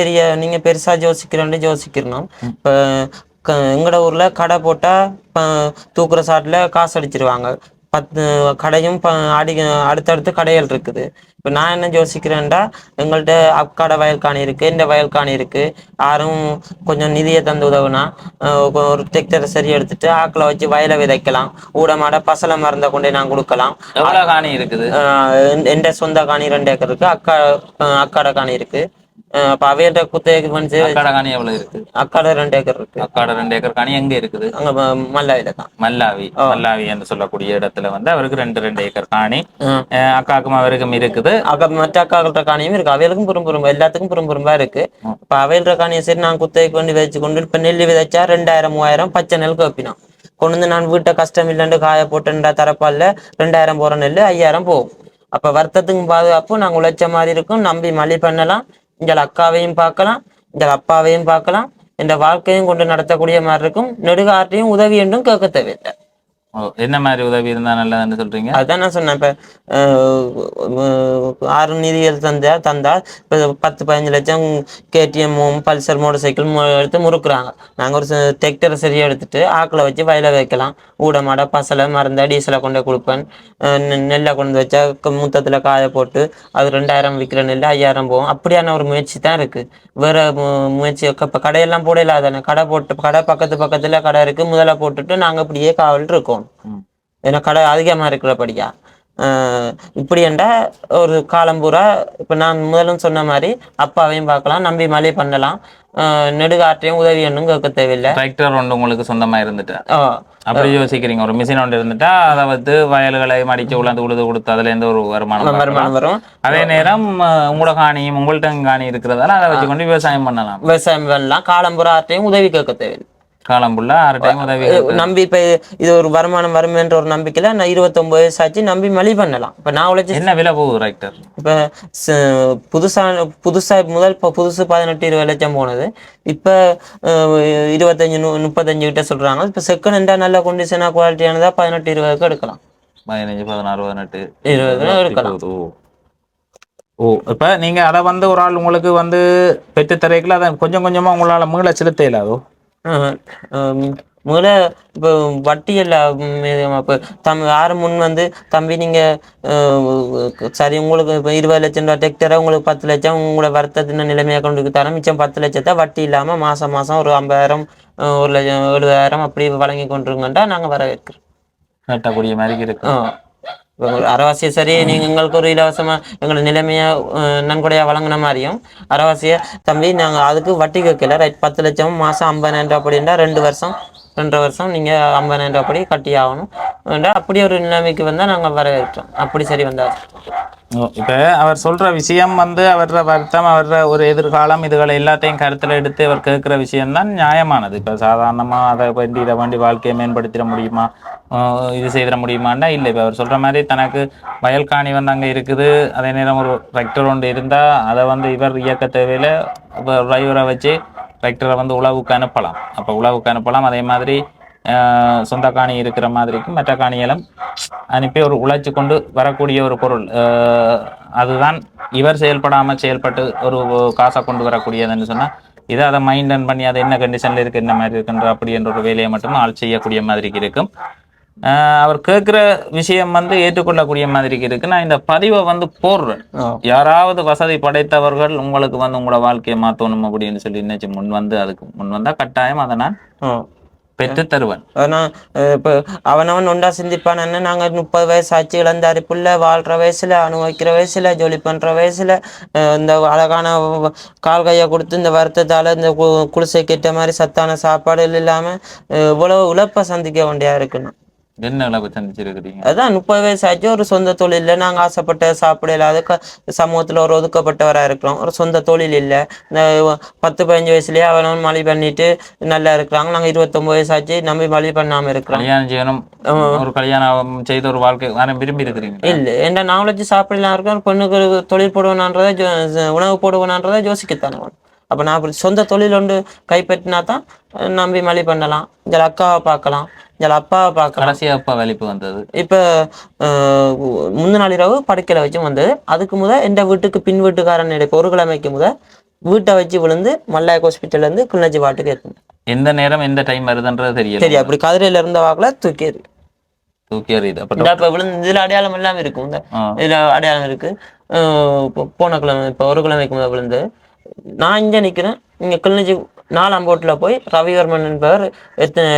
Speaker 2: நீங்க பெருசா யோசிக்கிறணும் இப்போ எங்கட ஊர்ல கடை போட்டா தூக்குற சாட்டுல காசு அடிச்சிருவாங்க 10 கடையும் அடுத்தடுத்து கடைகள் இருக்குது இப்போ நான் என்ன யோசிக்கிறேன்டா எங்கள்கிட்ட அக்காட வயல்காணி இருக்கு இந்த வயல்காணி இருக்கு யாரும் கொஞ்சம் நிதியை தந்து உதவுனா ஒரு டிராக்டரை சரி எடுத்துட்டு ஆக்களை வச்சு வயலை விதைக்கலாம் ஊடமாட பசலை மருந்தை கொண்டே நான் கொடுக்கலாம்
Speaker 1: எவ்வளவு காணி இருக்குது
Speaker 2: எந்த சொந்த காணி 2 ஏக்கர் இருக்கு அக்காட காணி இருக்கு அப்ப அவையோட குத்தகைக்கு வந்து
Speaker 1: அக்காட காணி எவ்வளவு இருக்கு
Speaker 2: அக்காட 2 ஏக்கர் இருக்கு
Speaker 1: அக்காட 2 ஏக்கர் காணி எங்க இருக்குது
Speaker 2: அங்க மல்லாவில தான்
Speaker 1: மல்லாவி என்று சொல்லக்கூடிய இடத்துல வந்து அவருக்கு 2 ஏக்கர் காணி அக்காக்கும் அவருக்கும் இருக்குது
Speaker 2: மற்ற அக்காக்கிட்ட காணியும் இருக்கு அவைகளுக்கும் புறம்புறம்பா எல்லாத்துக்கும் புறம்புறம்பா இருக்கு இப்ப அவையோட காணியை சரி நான் குத்தகைக்கு வந்து வச்சு கொண்டு இப்ப நெல் விதைச்சா 2000 3000 பச்சை நெல் வைப்பினோம் கொண்டு வந்து நான் வீட்டை கஷ்டம் இல்லைன்னு காய போட்டுண்டா தரப்பால 2000 போற நெல் 5000 போகும் அப்ப வருத்தத்துக்கும் பாதுகாப்பு நாங்க உழைச்ச மாதிரி இருக்கும் நம்பி மழை பண்ணலாம் இங்க அக்காவையும் பார்க்கலாம் இங்க அப்பாவையும் பார்க்கலாம் இந்த வாழ்க்கையும் கொண்டு நடத்தக்கூடிய மாதிரி இருக்கும் நெடுகாற்றையும் உதவி என்றும் கேட்க தேவையில்லை
Speaker 1: என்ன மாதிரி உதவி இருந்தா நல்லதுன்னு சொல்றீங்க
Speaker 2: அதான் நான் சொன்னேன் இப்ப 6 நிதிகள் தந்தா இப்ப 10-15 லட்சம் கேடிஎம் பல்சர் மோட்டர் சைக்கிள் எடுத்து முறுக்குறாங்க நாங்க ஒரு டிராக்டரை சரியா எடுத்துட்டு ஆக்களை வச்சு வயல வைக்கலாம் ஊடமாட பசலை மருந்த டீசலை கொண்டு கொடுப்பேன் நெல்லை கொண்டு வச்சா மூத்தத்துல காய போட்டு அது 2000 விற்கிற நெல் 5000 போகும் அப்படியான ஒரு முயற்சி தான் இருக்கு வேற முயற்சி இப்ப கடையெல்லாம் போட இல்லாதானே கடை பக்கத்துல கடை இருக்கு முதல்ல போட்டுட்டு நாங்க அப்படியே காவல் இருக்கோம் ஏன்னா கடை அதிகமா இருக்கிறபடியா இப்படி என்றா ஒரு காலம் பூரா இப்ப நான் முதலும் சொன்ன மாதிரி அப்பாவையும் பார்க்கலாம் நம்பி மழை பண்ணலாம் நெடுகாற்றையும் உதவி ஒன்றும் கேட்க தேவையில்லை
Speaker 1: டிராக்டர் ஒன்று உங்களுக்கு சொந்தமா இருந்துட்டா அப்படி யோசிக்கிறீங்க ஒரு மிஷின் ஒன்று இருந்துட்டா அதை வந்து வயல்களை மடிச்சு உழுது கொடுத்து அதுல இருந்து ஒரு வருமானம் வரும் அதே நேரம் உங்களோட காணியும் உங்கள்கிட்ட காணி இருக்கிறதால அதை வச்சு கொண்டு விவசாயம்
Speaker 2: பண்ணலாம் காலம் பூரா ஆற்றையும் உதவி கேட்க தேவையில்லை
Speaker 1: காலம் ஃபுல்லா 6 டைம் உதவி
Speaker 2: நம்பி இப்ப இது ஒரு வருமானம் வருமென்ற ஒரு நம்பிக்கையில நான் 29 வயசு ஆச்சு நம்பி மழை பண்ணலாம் இப்ப நான் உழைச்சு
Speaker 1: என்ன விலை போகுது டிராக்டர்
Speaker 2: இப்ப புதுசா புதுசு 18-20 லட்சம் போனது இப்ப 25-35 கிட்ட சொல்றாங்க இப்ப செகண்ட் ஹேண்டா நல்ல கண்டிஷனா குவாலிட்டியானதா 18-20 எடுக்கலாம்
Speaker 1: 15-16-18-20 எடுக்கலாம் இப்ப நீங்க அதை வந்து ஒரு ஆள் உங்களுக்கு வந்து பெற்று தரைக்குள்ள அதை கொஞ்சம் கொஞ்சமா உங்களால மீள செலுத்த இல்லாதோ
Speaker 2: முதல்ல இப்போ வட்டி எல்லாம் இப்போ யாரும் முன் வந்து தம்பி நீங்க சரி உங்களுக்கு இப்போ 20 லட்சம் ரூபா டிராக்டரை உங்களுக்கு 10 லட்சம் உங்களோட வருத்தத்தின நிலைமையை கொண்டு தரோம் மிச்சம் 10 லட்சத்தை வட்டி இல்லாம மாசம் ஒரு 50,000 1 லட்சம் 70,000 அப்படி வழங்கி கொண்டிருங்கண்டா நாங்க வரவேற்கிறோம்
Speaker 1: கட்டக்கூடிய மாதிரி இருக்கும்
Speaker 2: அரைவாசியை சரி நீங்க எங்களுக்கு ஒரு இலவசமா எங்களோட நிலைமைய நன்கொடையா வழங்கின மாதிரியும் அரைவாசிய தம்பி நாங்க அதுக்கு வட்டி கேட்கல ரைட் 10 லட்சம் மாசம் 50,000 ரூபாய் அப்படின்னா 2 வருஷம் நீங்க 50,000 ரூபாய் அப்படி கட்டி ஆகணும் அப்படி ஒரு நிலைமைக்கு வந்தா நாங்க வரவேற்றோம் அப்படி சரி வந்தா
Speaker 1: இப்ப அவர் சொல்ற விஷயம் வந்து அவர வருத்தம் அவர ஒரு எதிர்காலம் இதுகளை எல்லாத்தையும் கருத்துல எடுத்து அவர் கேட்கிற விஷயம்தான் நியாயமானது இப்ப சாதாரணமா அதை வேண்டி இதை வேண்டி வாழ்க்கையை மேம்படுத்திட முடியுமா இது செய்திட முடியுமாண்டா இல்லை இப்ப அவர் சொல்ற மாதிரி தனக்கு வயல்காணி வந்து அங்க இருக்குது அதே நேரம் ஒரு டிராக்டர் ஒன்று இருந்தா அதை வந்து இவர் இயக்க தேவையில டிரைவரை வச்சு டிராக்டரை வந்து உழவுக்கு அனுப்பலாம் அப்ப உழவுக்கு அனுப்பலாம் அதே மாதிரி சொந்த காணி இருக்கிற மாதிரிக்கும் மற்ற காணிகளும் அனுப்பி ஒரு உழைச்சு கொண்டு வரக்கூடிய ஒரு பொருள் அதுதான் இவர் செயல்பட்டு ஒரு காசை கொண்டு வரக்கூடியதுன்னு சொன்னா இதை அதை மைண்டன் பண்ணி அதை என்ன கண்டிஷன்ல இருக்கு என்ன மாதிரி இருக்குன்ற அப்படின்ற ஒரு வேலையை மட்டும் ஆள் செய்யக்கூடிய மாதிரி இருக்கும் அவர் கேட்கிற விஷயம் வந்து ஏற்றுக்கொள்ளக்கூடிய மாதிரி இருக்கு நான் இந்த பதிவை வந்து போடுறேன் யாராவது வசதி படைத்தவர்கள் உங்களுக்கு வந்து உங்களோட வாழ்க்கையை மாத்தணும் அப்படின்னு சொல்லி நினைச்சு அதுக்கு முன் வந்தா கட்டாயம் அதை நான் பெற்று தருவன்
Speaker 2: இப்ப அவனவன் ஒன்றா சிந்திப்பான் நாங்க 30 வயசு ஆச்சு இழந்தாரு புள்ள வாழ்ற வயசுல அனுபவிக்கிற வயசுல ஜொலி பண்ற வயசுல இந்த அழகான கால் கையை கொடுத்து இந்த வருத்தத்தால இந்த குடிசை கெட்ட மாதிரி சத்தான சாப்பாடு இல்லாம இவ்வளவு உழைப்ப சந்திக்க வேண்டியா இருக்குன்னு
Speaker 1: என்ன இழப்பு சந்திச்சிருக்கிறீங்க?
Speaker 2: அதான் 30 வயசாச்சு, ஒரு சொந்த தொழில் இல்லை, நாங்கள் ஆசைப்பட்ட சாப்பிட இல்லாத சமூகத்தில் ஒரு ஒதுக்கப்பட்டவராக இருக்கிறோம், ஒரு சொந்த தொழில் இல்லை. இந்த 10-15 வயசுலயே அவனும் மழை பண்ணிட்டு நல்லா இருக்கிறாங்க. நாங்கள் 29 வயசாச்சு நம்பி மழை பண்ணாமல் இருக்கிறோம்.
Speaker 1: கல்யாணம் செய்யணும், ஒரு கல்யாணம் செய்த ஒரு வாழ்க்கை விரும்பி இருக்கிறீங்க?
Speaker 2: இல்லை, என்ன நாவலஜி சாப்பிடலாம் இருக்கேன், பெண்ணுக்கு தொழில் போடுவேனான்றதை உணவு போடுவேனான்றதை யோசிக்கத்தானே. அப்போ நான் அப்படி சொந்த தொழில் ஒன்று கைப்பற்றினா தான் நம்பி மழை பண்ணலாம், இதில் அக்காவை பார்க்கலாம், இதில் அப்பாவை பார்க்கலாம்.
Speaker 1: கடைசி அப்பா வெளிப்பு வந்தது
Speaker 2: இப்போ முந்தின நாள் இரவு படுக்கையில் வச்சு வந்தது. அதுக்கு எந்த வீட்டுக்கு பின் வீட்டுக்காரன் இப்போ ஒரு கிழமைக்கு வீட்டை வச்சு விழுந்து மல்லாய் ஹாஸ்பிட்டல்லேருந்து கிளிநொச்சி வாட்டுக்கு ஏற்றணும்.
Speaker 1: எந்த நேரம் எந்த டைம் வருதுன்றது தெரியல.
Speaker 2: சரி, அப்படி கதிரையில் இருந்த வாக்கில் தூக்கி
Speaker 1: எறியுது.
Speaker 2: இப்போ விழுந்து இதில் அடையாளம் எல்லாம் இருக்கும், இந்த இதில் அடையாளம் இருக்கு. போன கிழமை இப்போ ஒரு கிழமைக்கு விழுந்து நான் இங்கே நிற்கிறேன். இங்கே கிளிநொச்சி 4ஆம் போட்டில் போய் ரவிவர்மன் என்பவர்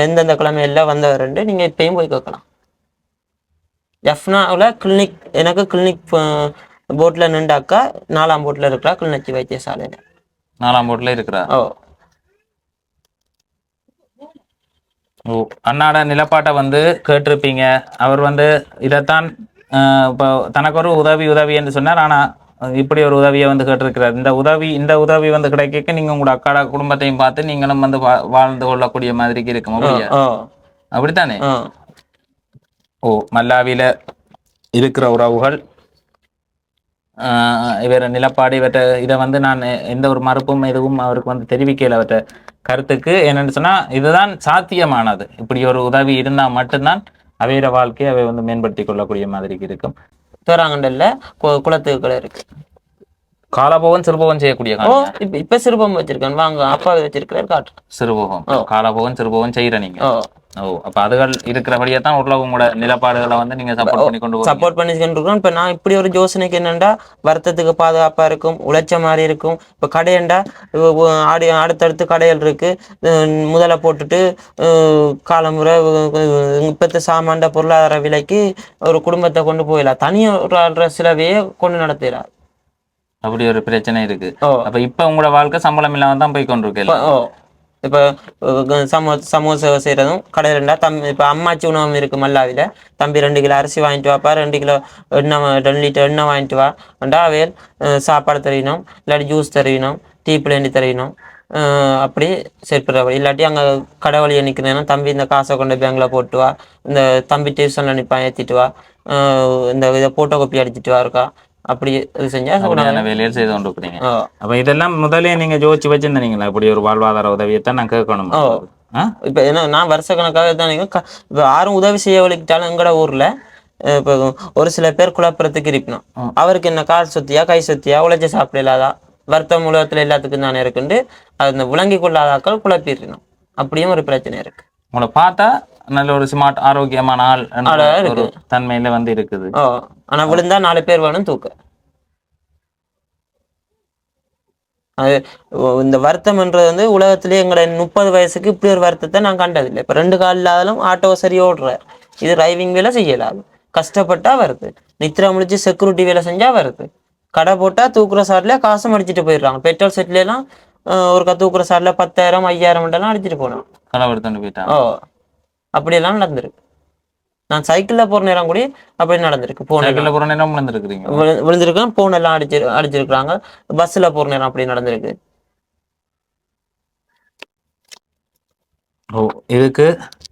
Speaker 2: எந்தெந்த கிழமையெல்லாம் வந்தவர் நீங்கள் இப்பயும் போய் கேட்கலாம். எஃப்னாவில் எனக்கு கிளினிக் போட்டில் நின்றாக்கா 4ஆம் போட்டில் இருக்கிறா கிளிநொச்சி வைத்தியசாலையில்.
Speaker 1: 4ஆம் போட்டில் இருக்கிறா?
Speaker 2: ஓ.
Speaker 1: அண்ணாட நிலப்பாட்டை கேட்டிருப்பீங்க. அவர் இதைத்தான் இப்போ தனக்கு ஒரு உதவி என்று சொன்னார். ஆனால் இப்படி ஒரு உதவியை கேட்டிருக்கிறார். இந்த உதவி கிடைக்க நீங்க உங்களோட அக்காட குடும்பத்தையும் பார்த்து நீங்களும் வாழ்ந்து கொள்ளக்கூடிய மாதிரி இருக்கும். அப்படித்தானே? மல்லாவில இருக்கிற உறவுகள் இவர நிலப்பாடு இதை நான் எந்த ஒரு மறுப்பும் எதுவும் அவருக்கு தெரிவிக்கல. அவற்ற கருத்துக்கு என்னன்னு சொன்னா இதுதான் சாத்தியமானது. இப்படி ஒரு உதவி இருந்தா மட்டும்தான் அவையோட வாழ்க்கையை அவை மேம்படுத்தி கொள்ளக்கூடிய மாதிரி இருக்கும்.
Speaker 2: தோராங்கண்டல்ல குளத்துக்கள் இருக்கு.
Speaker 1: காலபோகம் சிறுபோகம் செய்யக்கூடிய
Speaker 2: இப்ப சிறுபோகம் வச்சிருக்கேன், வாங்க அப்பா வச்சிருக்கிறார் காட்டு.
Speaker 1: சிறுபோகம் காலபோகம் சிறுபோகம் செய்யற நீங்க. அப்ப அதுகள் இருக்கிறபடியே தான் உள்ள உங்களோட நிலப்பாடுகளை நீங்க
Speaker 2: சப்போர்ட் பண்ணிக்கிட்டு இருக்கோம். இப்ப நான் இப்படி ஒரு யோசனைக்கு என்னண்டா, வருத்தத்துக்கு பாதுகாப்பா இருக்கும், உழைச்ச மாதிரி இருக்கும். இப்ப கடையண்டா அடுத்தடுத்து கடைகள் இருக்கு, முதல்ல போட்டுட்டு காலமுறை இப்பத்த சாமான்ட பொருளாதார விலைக்கு ஒரு குடும்பத்தை கொண்டு போயிடலாம், தனியார் சிலவையே கொண்டு நடத்திடலாம்.
Speaker 1: அப்படி ஒரு பிரச்சனை இருக்கு. அப்ப இப்ப உங்களோட வாழ்க்கை சம்பளம் இல்லாம தான் போய் கொண்டிருக்கேன்.
Speaker 2: இப்போ சமூக சேவை செய்கிறதும் கடையிலண்டா இப்போ அம்மாச்சி உணவகம் இருக்குது மல்லாவில, தம்பி 2 கிலோ அரிசி வாங்கிட்டு வாப்பா, 2 கிலோ எண்ணெய் 2 லிட்டர் எண்ணெய் வாங்கிட்டு வாண்டா, அவையல் சாப்பாடு தரணும், இல்லாட்டி ஜூஸ் தரணும், டீ பிளேண்டி தரணும். அப்படி சேர்ப்பிட்ற வழி. இல்லாட்டி அங்கே கடை வழியை நிற்கிறேன்னா தம்பி இந்த காசை கொண்டு பேங்கில் போட்டு வா, இந்த தம்பி டியூஷனில் நிற்பான் ஏற்றிட்டு வா, இந்த இதை போட்டோ காப்பி அடிச்சிட்டு வா இருக்கா, அப்படி இது செஞ்சா
Speaker 1: வேலையில் செய்து கொண்டு இருக்கிறீங்க. அப்ப இதெல்லாம் முதலே நீங்க யோசிச்சு வச்சிருந்தீங்களா? இப்படி ஒரு வாழ்வாதார உதவியைத்தான் நான் கேட்கணும்.
Speaker 2: இப்ப ஏன்னா நான் வருஷ கணக்காக தான் இப்ப யாரும் உதவி செய்ய வலிக்கிட்டாலும் எங்கட ஊர்ல இப்போ ஒரு சில பேர் குழப்பறதுக்கு இருக்கணும். அவருக்கு என்ன கால் சொத்தியா கை சொத்தியா உழைச்சி சாப்பிட இல்லாதா வருத்தம் உலகத்துல எல்லாத்துக்கும் தானே இருக்குண்டு அந்த விளங்கி கொள்ளாதாக்கள் குழப்பிடணும். அப்படியும் ஒரு பிரச்சனை இருக்கு.
Speaker 1: உங்களை பார்த்தா நல்ல ஒரு ஸ்மார்ட் ஆரோக்கியமான ஆள் ஒரு தன்மையில இருக்குது.
Speaker 2: ஆனா விழுந்தா 4 பேர் வேணும் தூக்க. அது இந்த வருத்தம்ன்றது உலகத்திலேயே எங்களை 30 வயசுக்கு இப்படி ஒரு வருத்தத்தை நான் கண்டதில்லை. இப்ப 2 கால் இல்லாதாலும் ஆட்டோ சரி ஓடுற, இது டிரைவிங் வேலை செய்யலாது, கஷ்டப்பட்டா வருது, நித்திர முடிச்சு செக்யூரிட்டி வேலை செஞ்சா வருது, கடை போட்டா தூக்குற சார்ல காசும் அடிச்சுட்டு போயிடுறாங்க. பெட்ரோல் செட்ல எல்லாம் ஒரு தூக்குற சார்ல 10,000 5,000 அடிச்சுட்டு போனான். அப்படியெல்லாம் நடந்திருக்கு. நான் சைக்கிள்ல போற நேரம் கூட அப்படி நடந்திருக்கு. விழுந்திருக்கேன், போன் எல்லாம் அடிச்சிருக்காங்க. பஸ்ல போற நேரம் அப்படி நடந்திருக்கு.
Speaker 1: இதுக்கு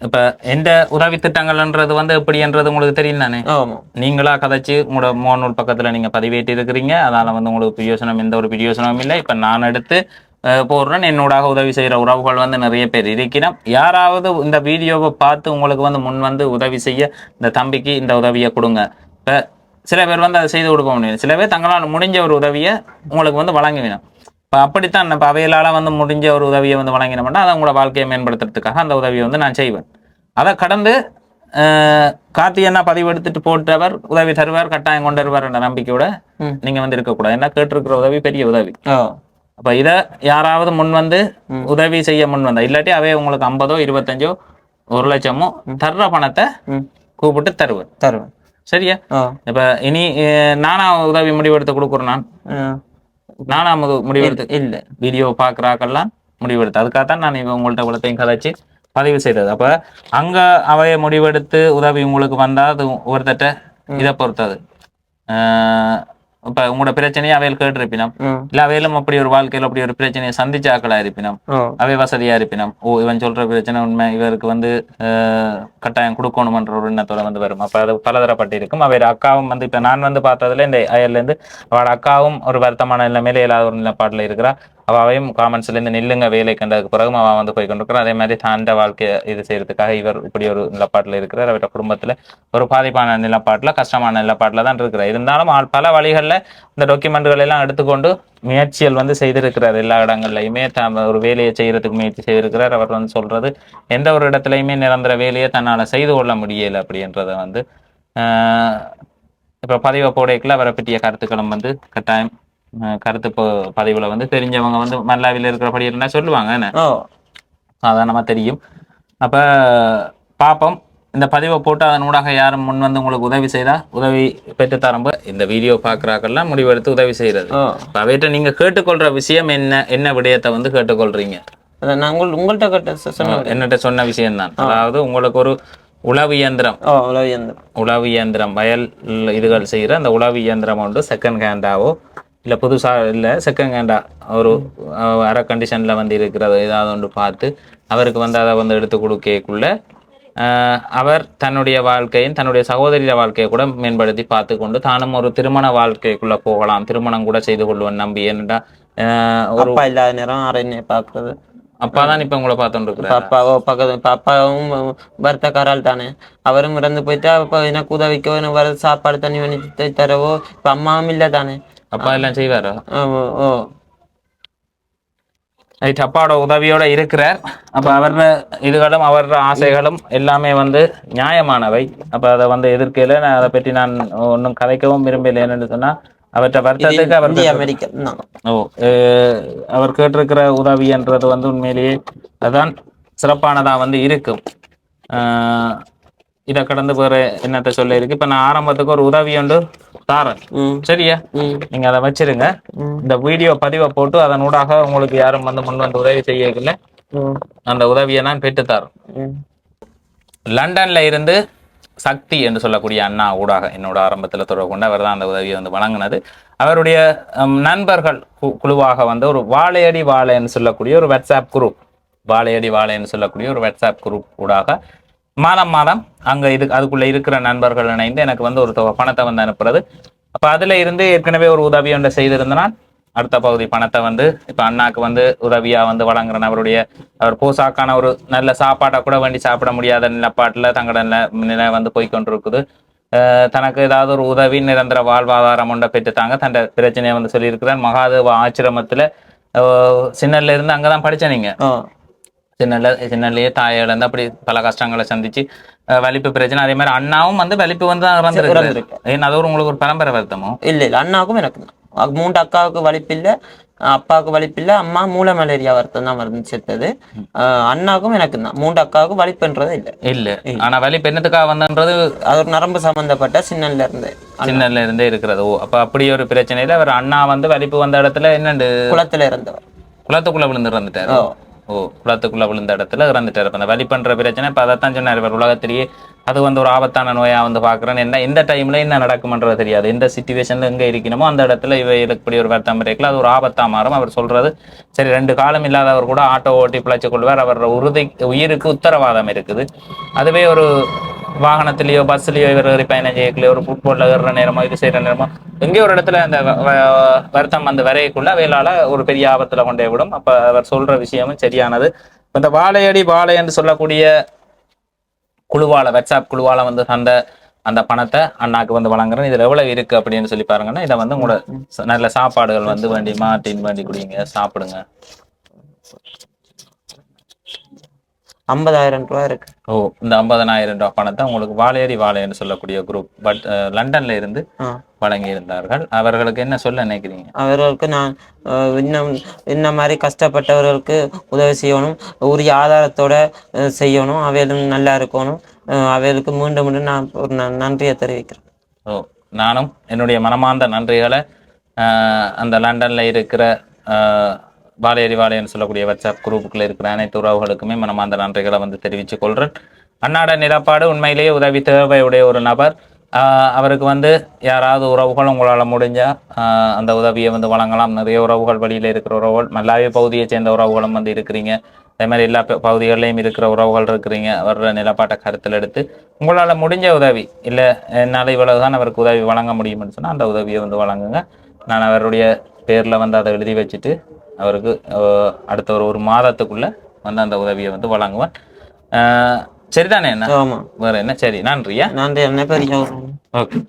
Speaker 1: இப்ப எந்த உதவி திட்டங்கள்ன்றது எப்படின்றது உங்களுக்கு தெரியும் தானே? நீங்களா கதைச்சு உங்களோட முகநூல் பக்கத்துல நீங்க பதிவேற்றி இருக்கிறீங்க. அதனால உங்களுக்கு பிரயோசனம் எந்த ஒரு பிரயோசனமும் இல்லை. இப்ப நான் எடுத்து போடுறேன். என்னோடாக உதவி செய்யற உறவுகள் நிறைய பேர் இருக்கிறோம். யாராவது இந்த வீடியோவை பார்த்து உங்களுக்கு முன் உதவி செய்ய இந்த தம்பிக்கு இந்த உதவியை கொடுங்க. இப்ப சில பேர் அதை செய்து கொடுக்க முடியும், சில பேர் தங்களால் முடிஞ்ச ஒரு உதவியை உங்களுக்கு வழங்க வேணும். இப்போ அப்படித்தான் இப்போ அவையிலால முடிஞ்ச ஒரு உதவியை வழங்கினோம்னா அதை உங்களோட வாழ்க்கையை மேம்படுத்துறதுக்காக அந்த உதவியை நான் செய்வேன். அதை கடந்து கார்த்திகனா பதிவு எடுத்துட்டு போட்டவர் உதவி தருவார், கட்டாயம் கொண்டு வருவார் என்ற நம்பிக்கையோட நீங்க இருக்கக்கூடாது. என்ன கேட்டிருக்கிற உதவி பெரிய உதவி. அப்ப இத யாராவது உதவி செய்ய முன் வந்தா, இல்லாட்டி அவை உங்களுக்கு 50, 25, 1 லட்சமோ தர்ற பணத்தை கூப்பிட்டு தருவேன். சரியா? இப்ப இனி நானா உதவி முடிவெடுத்து கொடுக்குறேன். நானா முடிவெடுத்து இல்ல, வீடியோ பாக்குறாக்கெல்லாம் முடிவெடுத்து அதுக்காகத்தான் நான் உங்கள்ட்ட இவ்வளத்தையும் கதைச்சு பதிவு செய்தது. அப்ப அங்க அவைய முடிவெடுத்து உதவி உங்களுக்கு வந்தா அது ஒருத்தட்ட இதை பொறுத்தது. இப்ப உங்களோட பிரச்சனையை அவையில் கேட்டிருப்பினம், இல்ல அவையிலும் அப்படி ஒரு வாழ்க்கையில அப்படி ஒரு பிரச்சனையை சந்திச்சாக்களா இருப்பினம், அவை வசதியா இருப்பினம், இவன் சொல்ற பிரச்சனை உண்மை, இவருக்கு கட்டாயம் கொடுக்கணும்ன்ற ஒரு எண்ணத்தோட வரும். அப்ப அது பலதரப்பட்டு இருக்கும். அவையோட அக்காவும் இப்ப நான் பார்த்ததுல இந்த அயல்ல இருந்து அவளோட அக்காவும் ஒரு வருத்தமான நிலைமையில இல்லாத ஒரு நிலப்பாட்டுல இருக்கிறா. அவையும் காமெண்ட்ஸ்ல இருந்து நில்லுங்க வேலை கண்டதுக்கு பிறகு அவ போய் கொண்டிருக்கிறார். அதே மாதிரி தாண்ட வாழ்க்கையை இது செய்யறதுக்காக இவர் இப்படி ஒரு நிலப்பாட்டுல இருக்கிறார். அவரோட குடும்பத்துல ஒரு பாதிப்பான நிலப்பாட்டுல கஷ்டமான நிலப்பாட்டுல தான் இருக்கிறார். இருந்தாலும் பல வழிகள்ல இந்த டாக்குமெண்ட்கள் எல்லாம் எடுத்துக்கொண்டு முயற்சிகள் செய்திருக்கிறார். எல்லா இடங்கள்லையுமே ஒரு வேலையை செய்யறதுக்கு முயற்சி செய்திருக்கிறார். அவர் சொல்றது எந்த ஒரு இடத்துலையுமே நிரந்தர வேலையை தன்னால செய்து கொள்ள முடியல அப்படின்றத இப்ப பதிவை போடைக்குள்ள அவரை பற்றிய கருத்துக்களும் கட்டாயம் கருத்து பதிவுல தெரிஞ்சவங்க மல்லாவில இருக்கிறபடி இருந்தா சொல்லுவாங்க, என்ன சாதாரணமா தெரியும். அப்ப பாப்போம், இந்த பதிவை போட்டு அதன் ஊடாக யாரும் முன் உங்களுக்கு உதவி செய்தா உதவி பெற்று தரம்ப இந்த வீடியோ பாக்குறாக்கெல்லாம் முடிவெடுத்து உதவி செய்யறது. அவையிட்ட நீங்க கேட்டுக்கொள்ற விஷயம் என்ன விடயத்தை கேட்டுக்கொள்றீங்க? என்னட்ட சொன்ன விஷயம் தான். அதாவது உங்களுக்கு ஒரு உழவு இயந்திரம் வயல் இதுகள் செய்யற அந்த உழவு இயந்திரம் செகண்ட் ஹேண்டாவோ இல்லை புதுசா இல்லை செகண்ட் ஹேண்டா ஒரு அரை கண்டிஷன்ல இருக்கிறது ஏதாவது ஒன்று பார்த்து அவருக்கு அதை எடுத்து கொடுக்கக்குள்ள அவர் தன்னுடைய வாழ்க்கையும் தன்னுடைய சகோதரிய வாழ்க்கையை கூட மேம்படுத்தி பார்த்து கொண்டு தானும் ஒரு திருமண வாழ்க்கைக்குள்ள போகலாம், திருமணம் கூட செய்து கொள்வேன் நம்பி. என்னடா ஒரு
Speaker 2: இல்லாத நேரம் அரைநே பார்க்கறது
Speaker 1: அப்பாதான் இப்ப உங்களை பார்த்துட்டு
Speaker 2: அப்பாவோ பக்கத்து அப்பாவும் வருத்தக்காரால் தானே, அவரும் இறந்து போயிட்டா அப்ப எனக்கு உதவிக்கோ எனக்கு வர சாப்பாடு தண்ணி பண்ணி தரவோ இப்ப அம்மாவும் இல்லை தானே.
Speaker 1: அப்பா எல்லாம் செய்வாரோ? அப்பாவோட உதவியோட இருக்கிறார். அப்ப அவர இதுகளும் அவர ஆசைகளும் எல்லாமே நியாயமானவை. அப்ப அதை எதிர்க்கையில நான் அதை பற்றி நான் ஒன்னும் கதைக்கவும் விரும்பல. என்னன்னு சொன்னா அவற்றை வருத்தத்துக்கு அவர் கேட்டிருக்கிற உதவின்றது உண்மையிலேயே அதான் சிறப்பானதா இருக்கும். இதை கடந்து வேற என்னத்த சொல்ல இருக்கு. இப்ப நான் ஆரம்பத்துக்கு ஒரு உதவி ஒன்று தாரேன், சரியா? நீங்க அதை வச்சிருங்க. இந்த வீடியோ பதிவை போட்டு அதன் ஊடாக உங்களுக்கு யாரும் முன் உதவி செய்யல அந்த உதவியை நான் பெற்றுத்தாரேன். லண்டன்ல இருந்து சக்தி என்று சொல்லக்கூடிய அண்ணா ஊடாக என்னோட ஆரம்பத்தில் தொடர்பு கொண்டு அவர் தான் அந்த உதவியை வழங்கினது. அவருடைய நண்பர்கள் குழுவாக ஒரு வாழையடி வாழைன்னு சொல்லக்கூடிய ஒரு வாட்ஸ்அப் குரூப், வாழையடி வாழைன்னு சொல்லக்கூடிய ஒரு வாட்ஸ்அப் குரூப் ஊடாக மாதம் அங்க அதுக்குள்ள இருக்கிற நண்பர்கள் இணைந்து எனக்கு ஒரு பணத்தை அனுப்புறது. அப்ப அதுல இருந்து ஏற்கனவே ஒரு உதவி ஒன்றை செய்திருந்தனால் அடுத்த பகுதி பணத்தை இப்ப அண்ணாக்கு உதவியா வழங்குறேன். அவர் போசாக்கான ஒரு நல்ல சாப்பாட்டை கூட வேண்டி சாப்பிட முடியாத நிலப்பாட்டுல தங்களோட நிலை போய்கொண்டிருக்குது. தனக்கு ஏதாவது ஒரு உதவி நிரந்தர வாழ்வாதாரம் ஒன்றை பெற்றுத்தாங்க தன் பிரச்சனையை சொல்லியிருக்கிறார். மகாதேவ ஆசிரமத்துல சின்னல்ல இருந்து அங்கதான் படிச்ச நீங்க சின்னல்லையே தாயை இழந்து அப்படி பல கஷ்டங்களை சந்திச்சு வலிப்பு பிரச்சனை. அதே மாதிரி அண்ணாவும் வலிப்பு தான் இறந்துருக்கு. ஏன்னா அது உங்களுக்கு ஒரு பரம்பரை வருத்தமோ?
Speaker 2: இல்ல அண்ணாவுக்கும் எனக்கு 3 அக்காவுக்கு வலிப்பு இல்லை, அப்பாவுக்கு வலிப்பு இல்லை, அம்மா மூல மலேரியா வருத்தம் தான் செத்தது. அண்ணாவுக்கும் எனக்கு தான் 3 அக்காவுக்கு வலிப்புன்றது
Speaker 1: இல்ல. ஆனா வலிப்பு என்னத்துக்காக வந்தன்றது
Speaker 2: அது ஒரு நரம்பு சம்பந்தப்பட்ட சின்னல்ல
Speaker 1: இருந்தே இருக்கிறது. அப்ப அப்படி ஒரு பிரச்சனையில அவர் அண்ணா வலிப்பு வந்த இடத்துல என்னண்டு
Speaker 2: குளத்துல இறந்தவர்,
Speaker 1: குளத்துக்குள்ள விழுந்து இறந்துட்டாரு. குளத்துக்குள்ள விழுந்த இடத்துல இறந்துட்டாரு. அந்த வலி பண்ற பிரச்சனை இப்ப அதைத்தான் சொன்னார். இவர் உலகத்திலேயே அது ஒரு ஆபத்தான நோயா பாக்குறேன். என்ன எந்த டைம்ல என்ன நடக்கும்ன்றது தெரியாது. எந்த சிச்சுவேஷன்ல எங்க இருக்கணுமோ அந்த இடத்துல இப்படி ஒரு வருத்தம் இருக்கலாம், அது ஒரு ஆபத்தா மாறும். அவர் சொல்றது சரி, 2 காலம் இல்லாதவர் கூட ஆட்டோ ஓட்டி பிழைச்சு கொள்வார். அவர் உயிருக்கு உத்தரவாதம் இருக்குது. அதுவே ஒரு வாகனத்திலேயோ பஸ்லயோ இவர் பயணம் செய்யலையோ ஒரு ஃபுட்பால்ல ஏறுற நேரமோ இது செய்யற நேரமோ எங்கேயோ ஒரு இடத்துல அந்த வருத்தம் வரையக்குள்ள வேளால ஒரு பெரிய ஆபத்துல கொண்டே விடும். அப்ப அவர் சொல்ற விஷயமும் சரியானது. இந்த வாழையடி வாழை என்று சொல்லக்கூடிய குழுவால வாட்ஸ்அப் குழுவால அந்த பணத்தை அண்ணாக்கு வழங்குறேன். இதுல எவ்வளவு இருக்கு அப்படின்னு சொல்லி பாருங்கன்னா, இதை உங்களோட நல்ல சாப்பாடுகள் வேண்டி மாட்டின் வேண்டி குடிங்க, சாப்பிடுங்க.
Speaker 2: 50,000 ரூபாய் இருக்கு.
Speaker 1: இந்த 50,000 ரூபாய் பணத்தை உங்களுக்கு வாழையடி வாழைன்னு சொல்லக்கூடிய குரூப் லண்டன்ல இருந்து வழங்கி இருந்தார்கள். அவர்களுக்கு என்ன சொல்ல நினைக்கிறீங்க?
Speaker 2: அவர்களுக்கு நான் இன்னும் இந்த மாதிரி கஷ்டப்பட்டவர்களுக்கு உதவி செய்யணும், உரிய ஆதாரத்தோட செய்யணும், அவைகளும் நல்லா இருக்கணும். அவைகளுக்கு மீண்டும் நான் ஒரு நன்றியை தெரிவிக்கிறேன்.
Speaker 1: நானும் என்னுடைய மனமார்ந்த நன்றிகளை அந்த லண்டன்ல இருக்கிற வாழையடி வாழைன்னு சொல்லக்கூடிய வாட்ஸ்அப் குரூப்புக்குள்ள இருக்கிற அனைத்து உறவுகளுக்குமே மனமார்ந்த நன்றிகளை வந்து தெரிவித்துக் கொள்றேன். அன்னாட நிலப்பாடு உண்மையிலேயே உதவி தேவையுடைய ஒரு நபர். அவருக்கு வந்து யாராவது உறவுகள் உங்களால் முடிஞ்சால் அந்த உதவியை வந்து வழங்கலாம். நிறைய உறவுகள் வழியில் இருக்கிற உறவுகள், மல்லாவி பகுதியை சேர்ந்த உறவுகளும் வந்து இருக்கிறீங்க. அதே மாதிரி எல்லா பகுதிகளிலையும் இருக்கிற உறவுகள் இருக்கிறீங்க. வர்ற நிலப்பாட்டை கருத்தில் எடுத்து உங்களால் முடிஞ்ச உதவி, இல்லை என்னால் இவ்வளவுதான் அவருக்கு உதவி வழங்க முடியும்னு சொன்னால் அந்த உதவியை வந்து வழங்குங்க. நான் அவருடைய பேரில் வந்து அதை எழுதி வச்சுட்டு அவருக்கு அடுத்த ஒரு மாதத்துக்குள்ளே வந்து அந்த உதவியை வந்து வழங்குவேன். சரிதானே? என்ன
Speaker 2: ஆமா,
Speaker 1: வேற என்ன? சரி, நன்றியா.
Speaker 2: நன்றி. என்ன பெரிய
Speaker 1: ஓகே.